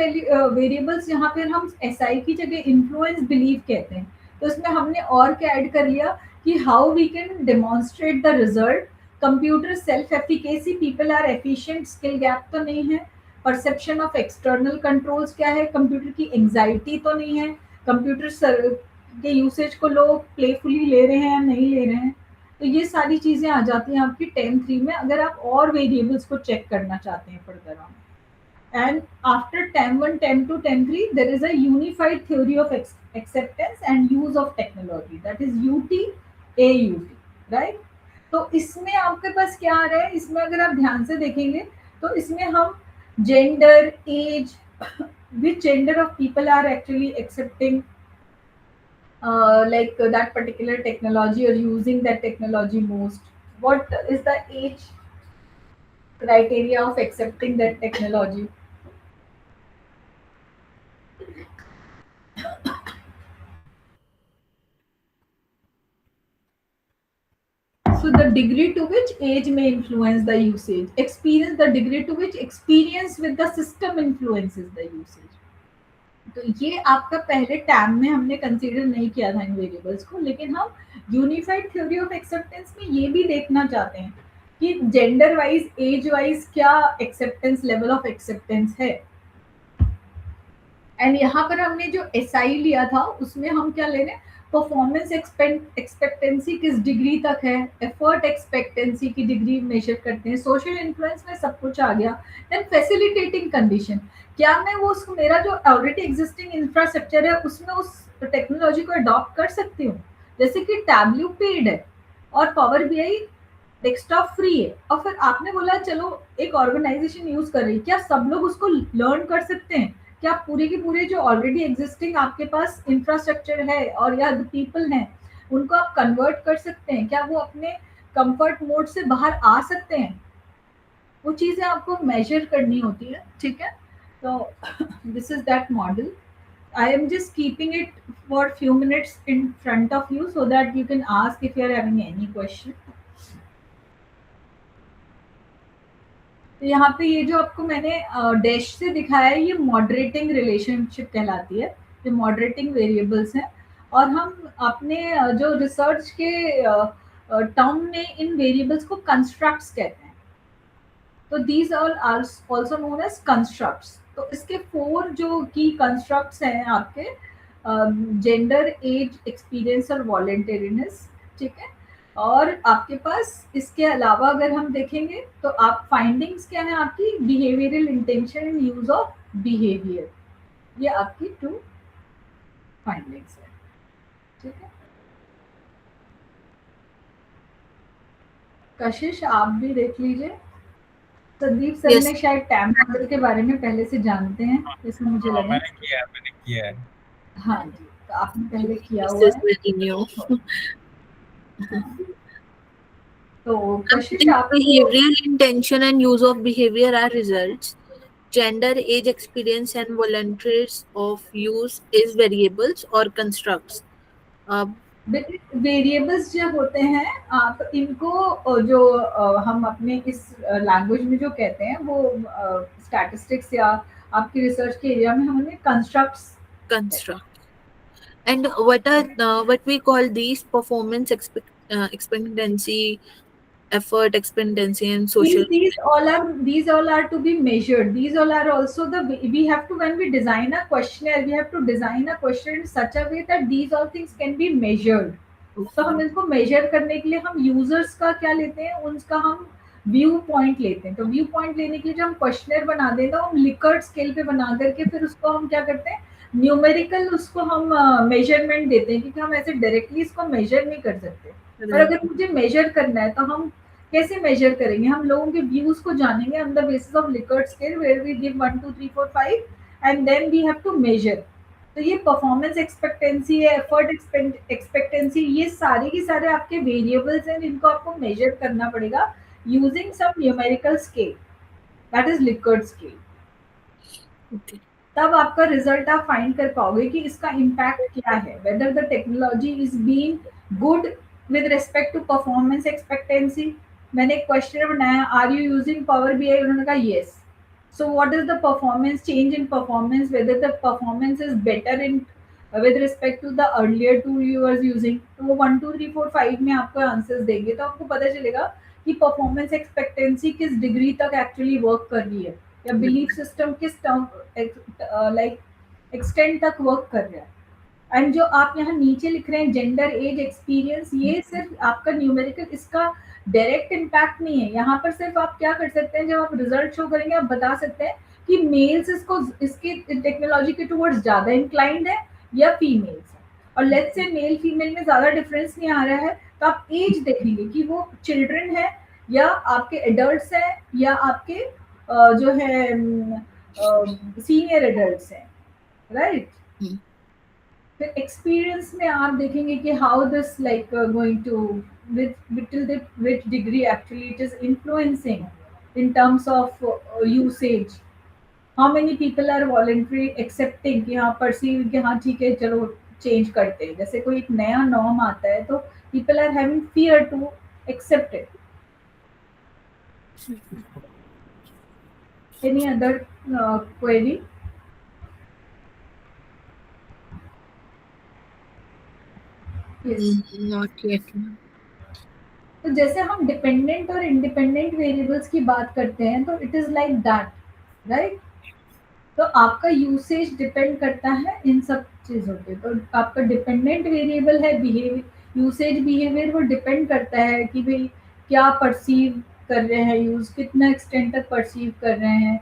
वेरिएबल्स यहाँ पर हम SI की जगह इन्फ्लुएंस बिलीव कहते हैं। तो इसमें हमने और क्या ऐड कर लिया कि how we can demonstrate the result, computer self efficacy, people are efficient, skill gap तो नहीं है, परसेप्शन ऑफ एक्सटर्नल कंट्रोल्स क्या है, कंप्यूटर की एंजाइटी तो नहीं है, कंप्यूटर के यूसेज को लोग प्लेफुली ले रहे हैं या नहीं ले रहे हैं। तो ये सारी चीजें आ जाती हैं आपकी टैम 3 में, अगर आप और वेरिएबल्स को चेक करना चाहते हैं further on. And after TAM 1, TAM 2, TAM 3, there is a unified theory of acceptance and use of technology, that is UT-AUT, right? तो इसमें आपके पास क्या आ रहा है, इसमें अगर आप ध्यान से देखेंगे तो इसमें हम gender, age, which gender of people are actually accepting like that particular technology or using that technology most, what is the age criteria of accepting that technology. degree to which age may influence the usage. Experience, the degree to which experience with the system influences the usage. तो ये आपका पहले टैब में हमने कंसीडर नहीं किया था इन वेरिएबल्स को, लेकिन हम यूनिफाइड थ्योरी ऑफ एक्सेप्टेंस में ये भी देखना चाहते हैं कि जेंडर वाइज, एज वाइज क्या एक्सेप्टेंस, लेवल ऑफ एक्सेप्टेंस है। एंड यहाँ पर हमने जो एसआई लिया था उसमें हम क्या ले रहे हैं, परफॉर्मेंस एक्सपेक्टेंसी किस डिग्री तक है, एफर्ट एक्सपेक्टेंसी की डिग्री मेजर करते हैं, सोशल इन्फ्लुएंस में सब कुछ आ गया। देन फैसिलिटेटिंग कंडीशन, क्या मैं वो उसको, मेरा जो ऑलरेडी एग्जिस्टिंग इंफ्रास्ट्रक्चर है उसमें उस टेक्नोलॉजी को अडॉप्ट कर सकती हूँ। जैसे कि टैबल्यू पेड है और पावर बीआई डेस्कटॉप फ्री है, और फिर आपने बोला चलो एक ऑर्गेनाइजेशन यूज कर रही है, क्या सब लोग उसको लर्न कर सकते हैं? क्या पूरे के पूरे जो ऑलरेडी एग्जिस्टिंग आपके पास इंफ्रास्ट्रक्चर है और या पीपल हैं उनको आप कन्वर्ट कर सकते हैं? क्या वो अपने कंफर्ट मोड से बाहर आ सकते हैं? वो चीजें आपको मेजर करनी होती है, ठीक है। तो this is that model. I am just keeping it for few minutes in front of you so that you can ask if you are having any question. तो यहाँ पे ये जो आपको मैंने डैश से दिखाया है ये मॉडरेटिंग रिलेशनशिप कहलाती है, ये मॉडरेटिंग वेरिएबल्स हैं। और हम अपने जो रिसर्च के टर्म में इन वेरिएबल्स को कंस्ट्रक्ट्स कहते हैं। तो these all are also known as constructs. तो इसके 4 जो की कंस्ट्रक्ट्स हैं आपके, जेंडर, एज, एक्सपीरियंस और वॉलंटरीनेस, ठीक है। और आपके पास इसके अलावा अगर हम देखेंगे तो आप फाइंडिंग्स क्या है आपकी, behavioural intention and use of behaviour, ये आपकी 2 फाइंडिंग्स है, ठीक है। कशिश आप भी देख लीजिए। Sandeep sir Yes. ने शायद टैम मॉडल के बारे में पहले से जानते हैं, इसमें मुझे लगा। मैंने किया है। हाँ जी, तो आपने पहले किया This हुआ is है। very new. तो कशिश आप Behavioral intention and use of behavior are results. Gender, age, experience and voluntaries of use is variables or constructs. Variables जो होते हैं आप इनको जो हम अपने इस लैंग्वेज में जो कहते हैं वो स्टैटिस्टिक्स या आपकी रिसर्च के एरिया में हमने constructs Construct. And what we call these performance expectancy, effort expectancy and social. these all are to be measured. These all are also we have to, when we design a questionnaire, we have to design a question in such a way that these all things can be measured. तो हम इसको मेजर करने के लिए हम यूजर्स का क्या लेते हैं, उनका हम व्यू पॉइंट लेते हैं। तो व्यू पॉइंट लेने के लिए जो हम क्वेश्चनर बना देते हैं हम लिकर्ट स्केल पे बना करके फिर उसको हम क्या करते हैं, न्यूमेरिकल उसको हम मेजरमेंट देते हैं, क्योंकि हम ऐसे डायरेक्टली इसको मेजर नहीं कर सकते। और अगर मुझे मेजर करना है तो हम कैसे मेजर करेंगे, हम लोगों के व्यूज को जानेंगे on the basis of Likert scale where we give 1 2 3 4 5 and then we have to measure. तो ये परफॉर्मेंस एक्सपेक्टेंसी है, एफर्ट एक्सपेक्टेंसी, ये सारे के सारे आपके वेरिएबल्स हैं जिनको आपको मेजर करना पड़ेगा using some numerical scale, that is Likert scale. तब आपका रिजल्ट आप फाइंड कर पाओगे कि इसका इम्पैक्ट क्या है, whether the technology is being good with respect to performance expectancy. मैंने एक क्वेश्चन बनाया, are you using power BI, उन्होंने कहा yes. So what is the performance change in performance, whether the performance is better in with respect to the earlier tool you were using? तो वो 1 2 3 4 5 में आपको आंसर्स देंगे तो आपको पता चलेगा कि परफॉर्मेंस एक्सपेक्टेंसी किस डिग्री तक एक्चुअली वर्क कर रही है या बिलीफ सिस्टम किस लाइक एक्सटेंड तक वर्क कर रहा है। एंड जो आप यहाँ नीचे लिख रहे हैं जेंडर, एज, एक्सपीरियंस, ये सिर्फ आपका न्यूमेरिकल, इसका डायरेक्ट इम्पैक्ट नहीं है। यहाँ पर सिर्फ आप क्या कर सकते हैं, जब आप रिजल्ट शो करेंगे आप बता सकते हैं कि मेल्स इसको इसकी टेक्नोलॉजी के टुवर्ड्स ज्यादा इंक्लाइंड है या फीमेल्स है। और लेट्स से मेल फीमेल में ज्यादा डिफरेंस नहीं आ रहा है तो आप एज देखेंगे कि वो चिल्ड्रन है या आपके एडल्ट्स हैं या आपके जो है सीनियर एडल्ट्स हैं, राइट। फिर एक्सपीरियंस में आप देखेंगे कि how this like going to which degree actually it is influencing in terms of usage, how many people are voluntary accepting कि हाँ perceive कि हाँ ठीक है चलो चेंज करते हैं। जैसे कोई एक नया नॉर्म आता है तो people are having fear to accepted. Any other query? Yes. Not yet. तो जैसे हम डिपेंडेंट और इंडिपेंडेंट वेरिएबल्स की बात करते हैं तो it is like that, right? तो आपका यूसेज डिपेंड करता है इन सब चीज़ों पे। तो आपका डिपेंडेंट वेरिएबल है बिहेवियर, यूसेज बिहेवियर, वो डिपेंड करता है कि भाई क्या परसीव कर रहे हैं, यूज कितना एक्सटेंट तक परसीव कर रहे हैं,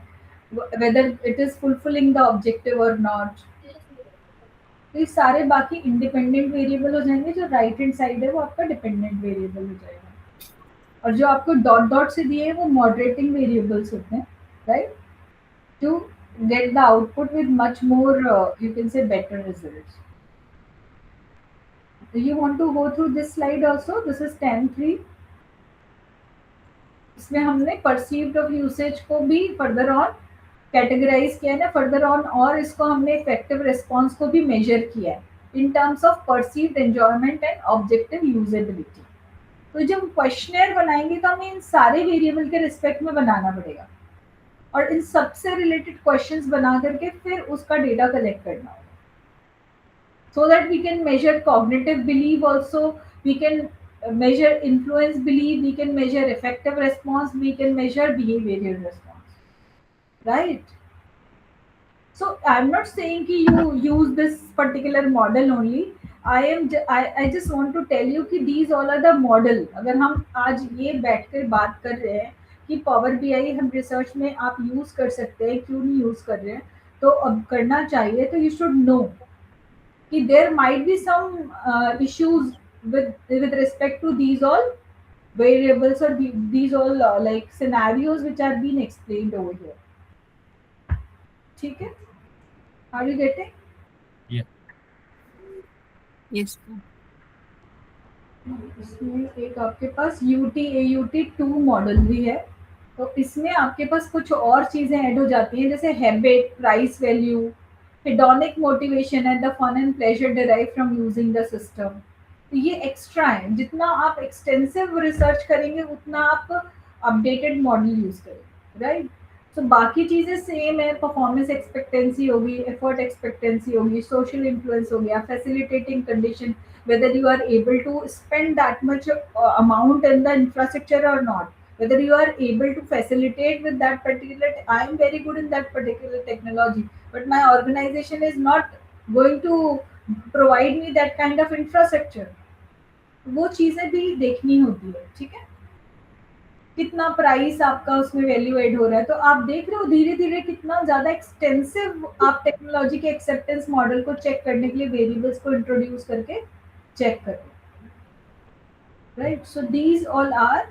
weather it is fulfilling the objective और नॉट। तो ये सारे बाकी इंडिपेंडेंट वेरिएबल हो जाएंगे, जो राइट हैंड साइड है वो आपका डिपेंडेंट वेरिएबल हो जाएगा, और जो आपको डॉट डॉट से दिए हैं वो मॉडरेटिंग वेरिएबल्स होते हैं, right? To get the output with much more you can say better results. Do you want to go through this slide also? This is 10.3. इसमें हमने perceived of usage को भी further on कैटेगराइज किया है ना, फर्दर ऑन, और इसको हमने इफेक्टिव रिस्पॉन्स को भी मेजर किया है in terms of perceived enjoyment and objective usability. तो जब क्वेश्चनर बनाएंगे तो हमें इन सारे वेरिएबल के रिस्पेक्ट में बनाना पड़ेगा और इन सबसे रिलेटेड क्वेश्चंस बना करके फिर उसका डेटा कलेक्ट करना होगा, so that we can measure cognitive believe also, we can measure influence belief, we can measure effective response, we can measure behavioral response, right? So I'm not saying ki you use this particular model only, I just want to tell you कि these all are the model। अगर हम आज ये बैठकर बात कर रहे हैं कि पावर बीआई हम रिसर्च में आप यूज कर सकते हैं, क्यों नहीं यूज कर रहे हैं, तो अब करना चाहिए, तो यू शुड नो कि there might be some issues with respect to these all variables or these all like scenarios which are being explained over here। ठीक है, are you getting? Yes. इसमें एक आपके पास UT-AUT 2 मॉडल भी है, तो इसमें आपके पास कुछ और चीजें ऐड हो जाती हैं, जैसे habit, price value, hedonic motivation and the fun and pleasure derive from using the system. तो ये एक्स्ट्रा है, जितना आप एक्सटेंसिव रिसर्च करेंगे उतना आप अपडेटेड मॉडल यूज करेंगे, राइट? तो बाकी चीजें सेम है, परफॉर्मेंस एक्सपेक्टेंसी होगी, एफर्ट एक्सपेक्टेंसी होगी, सोशल इन्फ्लुएंस हो गया, facilitating condition, whether you are able to spend that much amount in the infrastructure or not, whether you are able to facilitate with that particular, I am very good in that particular technology but my organization is not going to provide me that kind of infrastructure, वो चीजें भी देखनी होती है, ठीक है? कितना प्राइस आपका उसमें वैल्यू एड हो रहा है, तो आप देख रहे हो धीरे धीरे कितना ज्यादा एक्सटेंसिव आप टेक्नोलॉजी के एक्सेप्टेंस मॉडल को चेक करने के लिए वेरिएबल्स को इंट्रोड्यूस करके चेक करें, right? So these all are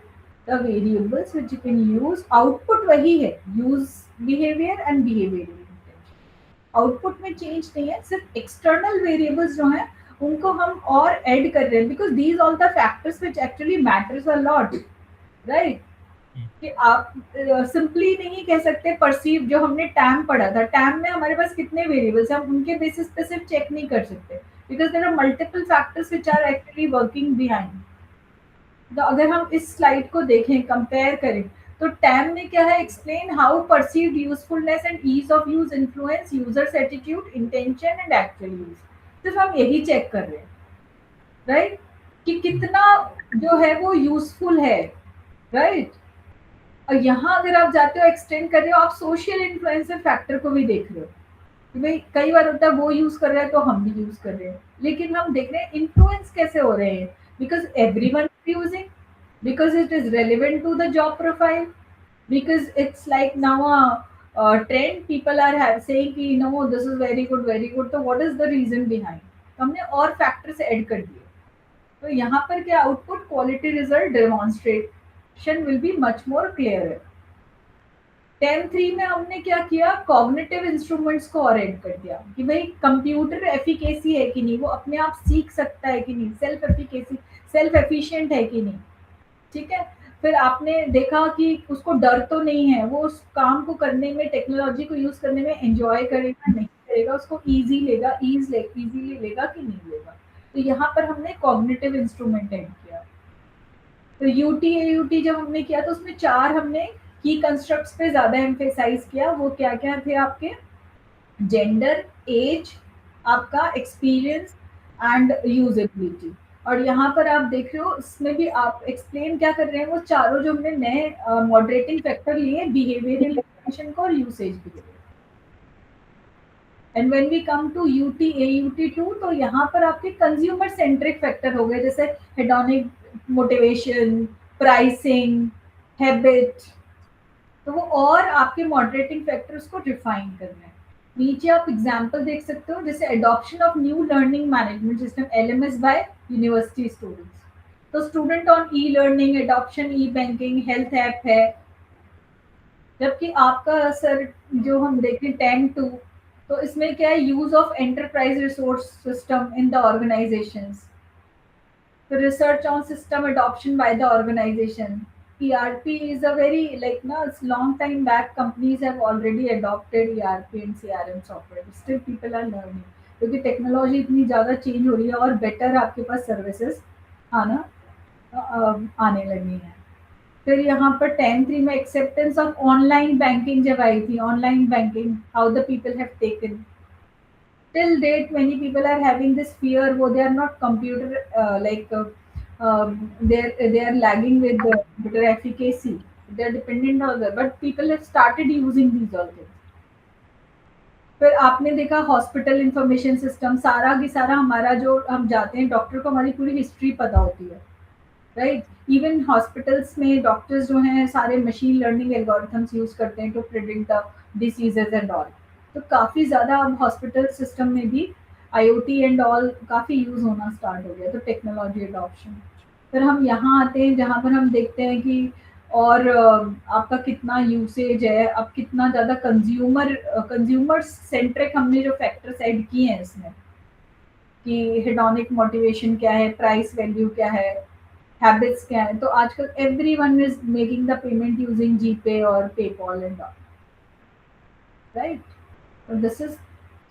the variables which you can use. Output वही है, use behaviour and behavioural intention. Output में चेंज नहीं है, सिर्फ एक्सटर्नल वेरिएबल्स जो हैं उनको हम और ऐड कर रहे हैं, because these all the factors which actually matters a lot, right? कि आप सिंपली नहीं कह सकते परसीव, जो हमने टैम पढ़ा था, टैम में हमारे पास कितने वेरिएबल्स हैं, हम उनके बेसिस पे सिर्फ चेक नहीं कर सकते, because there are multiple factors which are actually working behind। तो अगर हम इस स्लाइड को देखें, कंपेयर करें, तो टैम में क्या है, explain how perceived usefulness and ease of use influence users attitude, intention and actual use. सिर्फ हम यही चेक कर रहे हैं, राइट? कि कितना जो है वो यूजफुल है, राइट? और यहाँ अगर आप जाते हो एक्सटेंड कर रहे हो, आप सोशल इन्फ्लुएंसर फैक्टर को भी देख रहे हो कि भाई कई बार होता है वो यूज कर रहा है तो हम भी यूज कर रहे हैं, लेकिन हम देख रहे हैं इन्फ्लुएंस कैसे हो रहे हैं, because everyone is using, because it is relevant to the job profile, because it's like now trend, people are saying कि no this is very good, तो what is the reason behind? तो हमने और फैक्टर्स ऐड कर दिए, तो यहाँ पर क्या output, quality result demonstration will be much more clear. 10.3 में हमने क्या किया, कॉग्निटिव इंस्ट्रूमेंट्स को और ऐड कर दिया कि भाई कंप्यूटर एफिकेसी है कि नहीं, वो अपने आप सीख सकता है कि नहीं, सेल्फ एफिकेसी, सेल्फ एफिशिएंट है कि नहीं, ठीक है? फिर आपने देखा कि उसको डर तो नहीं है, वो उस काम को करने में, टेक्नोलॉजी को यूज करने में एंजॉय करेगा नहीं करेगा, उसको इजीली लेगा कि नहीं लेगा। तो यहाँ पर हमने कॉग्निटिव इंस्ट्रूमेंट ऐड किया। तो UT जब हमने किया तो उसमें 4 हमने की कंस्ट्रक्ट्स पे ज़्यादा एम्फेसाइज किया। वो क्या क्या थे आपके? जेंडर, एज, आपका एक्सपीरियंस एंड यूजेबिलिटी। और यहाँ पर आप देख रहे हो इसमें भी आप एक्सप्लेन क्या कर रहे हैं, वो चारों जो हमने नए मॉडरेटिंग फैक्टर लिए, बिहेवियरल इंफॉर्मेशन को और usage behaviour. And when we come to UT2, तो यहाँ पर आपके कंज्यूमर सेंट्रिक फैक्टर हो गए, जैसे हेडोनिक मोटिवेशन, प्राइसिंग, हैबिट। तो वो और आपके मॉडरेटिंग फैक्टर्स को डिफाइन करना है। नीचे आप एग्जांपल देख सकते हो, जैसे adoption of new learning management system LMS by university students. तो student on e learning, adoption e banking, health app है। जबकि आपका सर जो हम देखें 10-2, तो इसमें क्या है? Use of enterprise resource system in the organisations, the research on system adoption by the organization. ERP is a very, like, no, it's long time back companies have already adopted ERP and CRM software. Still people are learning क्योंकि टेक्नोलॉजी इतनी ज़्यादा चेंज हो रही है और बेटर आपके पास सर्विसेज आना आने लगी हैं। फिर यहाँ पर 10-3 में एक्सेप्टेंस ऑफ ऑनलाइन बैंकिंग जब आई थी, online banking, how the people have taken. Till date many people are having this fear, wo they are not computer they are lagging with the computer efficacy, they are dependent on that, but people have started using these all things. फिर आपने देखा हॉस्पिटल इंफॉर्मेशन सिस्टम, सारा की सारा हमारा जो हम जाते हैं डॉक्टर को हमारी पूरी हिस्ट्री पता होती है, राइट। इवन हॉस्पिटल्स में डॉक्टर्स जो हैं सारे मशीन लर्निंग एल्गोरिथम्स यूज करते हैं to predict the diseases and all. तो काफ़ी ज़्यादा अब हॉस्पिटल सिस्टम में भी IoT एंड ऑल काफ़ी यूज़ होना स्टार्ट हो गया, तो टेक्नोलॉजी एडॉप्शन। फिर हम यहाँ आते हैं जहाँ पर हम देखते हैं कि और आपका कितना यूसेज है, अब कितना ज़्यादा कंज्यूमर सेंट्रिक हमने जो फैक्टर्स ऐड किए हैं इसमें, कि हेडोनिक मोटिवेशन क्या है, प्राइस वैल्यू क्या है, हैबिट्स क्या है। तो आजकल everyone is making the payment using GPay or PayPal and all, right? So this is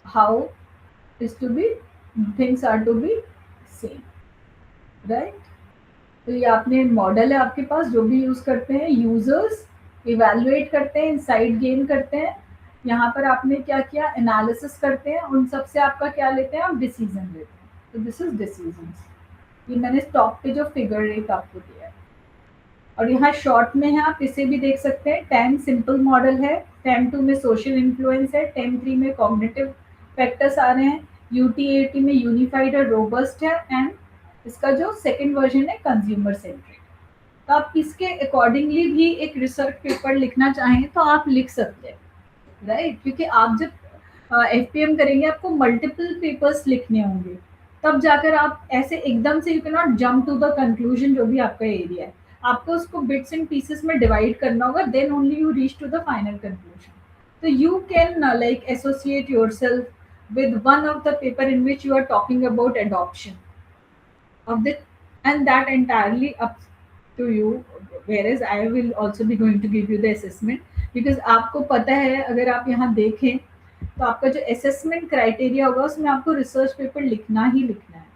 how is to be, things are to be seen, right? तो ये आपने मॉडल है आपके पास, जो भी यूज करते हैं यूजर्स इवैल्यूएट करते हैं, इनसाइट गेन करते हैं। यहाँ पर आपने क्या किया? एनालिसिस करते हैं, उन सब से आपका क्या लेते हैं? आप डिसीजन लेते हैं। तो दिस इज डिसीजंस। ये मैंने टॉप पे जो फिगर एक आपको दिया है, और यहाँ शॉर्ट में है, आप इसे भी देख सकते हैं। 10 सिंपल मॉडल है, 10-2 में सोशल इन्फ्लुएंस है, 10-3 में कॉग्निटिव फैक्टर्स आ रहे हैं, UT80 में यूनिफाइड और रोबस्ट है, एंड इसका जो सेकंड वर्जन है कंज्यूमर सेंट्रिक। तो आप इसके अकॉर्डिंगली भी एक रिसर्च पेपर लिखना चाहें तो आप लिख सकते हैं, राइट। क्योंकि आप जब FPM करेंगे आपको मल्टीपल पेपर्स लिखने होंगे, तब जाकर आप ऐसे एकदम से you can not jump to the conclusion जो भी आपका एरिया है, आपको उसको बिट्स एंड पीसेस में डिवाइड करना होगा, then only you reach to the final conclusion. तो you can like associate yourself with one of the paper in which you are talking about adoption of the, and that entirely up to you, whereas I will also be going to give you the assessment, because आपको पता है अगर आप यहाँ देखें तो आपका जो assessment criteria होगा उसमें आपको रिसर्च पेपर लिखना ही लिखना है।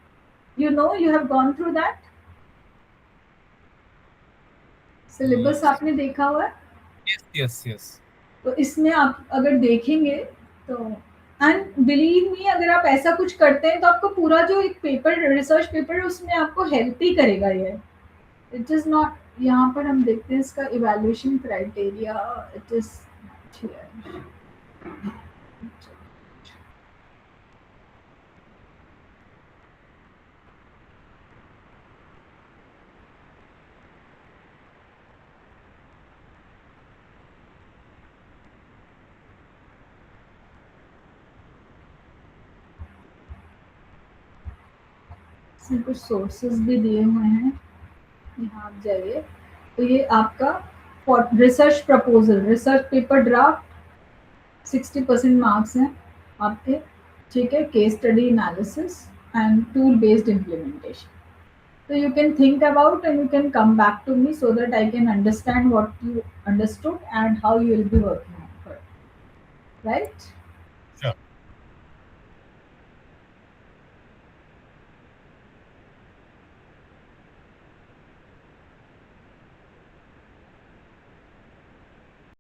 You know, you have gone through that syllabus, आपने देखा हुआ है। yes. तो इसमें आप अगर देखेंगे तो, एंड बिलीव मी, अगर आप ऐसा कुछ करते हैं तो आपको पूरा जो एक पेपर, रिसर्च पेपर, उसमें आपको हेल्प ही करेगा ये। इट इज़ नॉट, यहाँ पर हम देखते हैं इसका इवैल्यूएशन क्राइटेरिया, इट इज कुछ सोर्सेज भी दिए हुए हैं, यहाँ आप जाइए। तो ये आपका research proposal, research paper draft 60% marks हैं आपके, ठीक है। Case study analysis and tool based implementation. So you can think about and you can come back to me so that I can understand what you understood and how you will be working on it, right?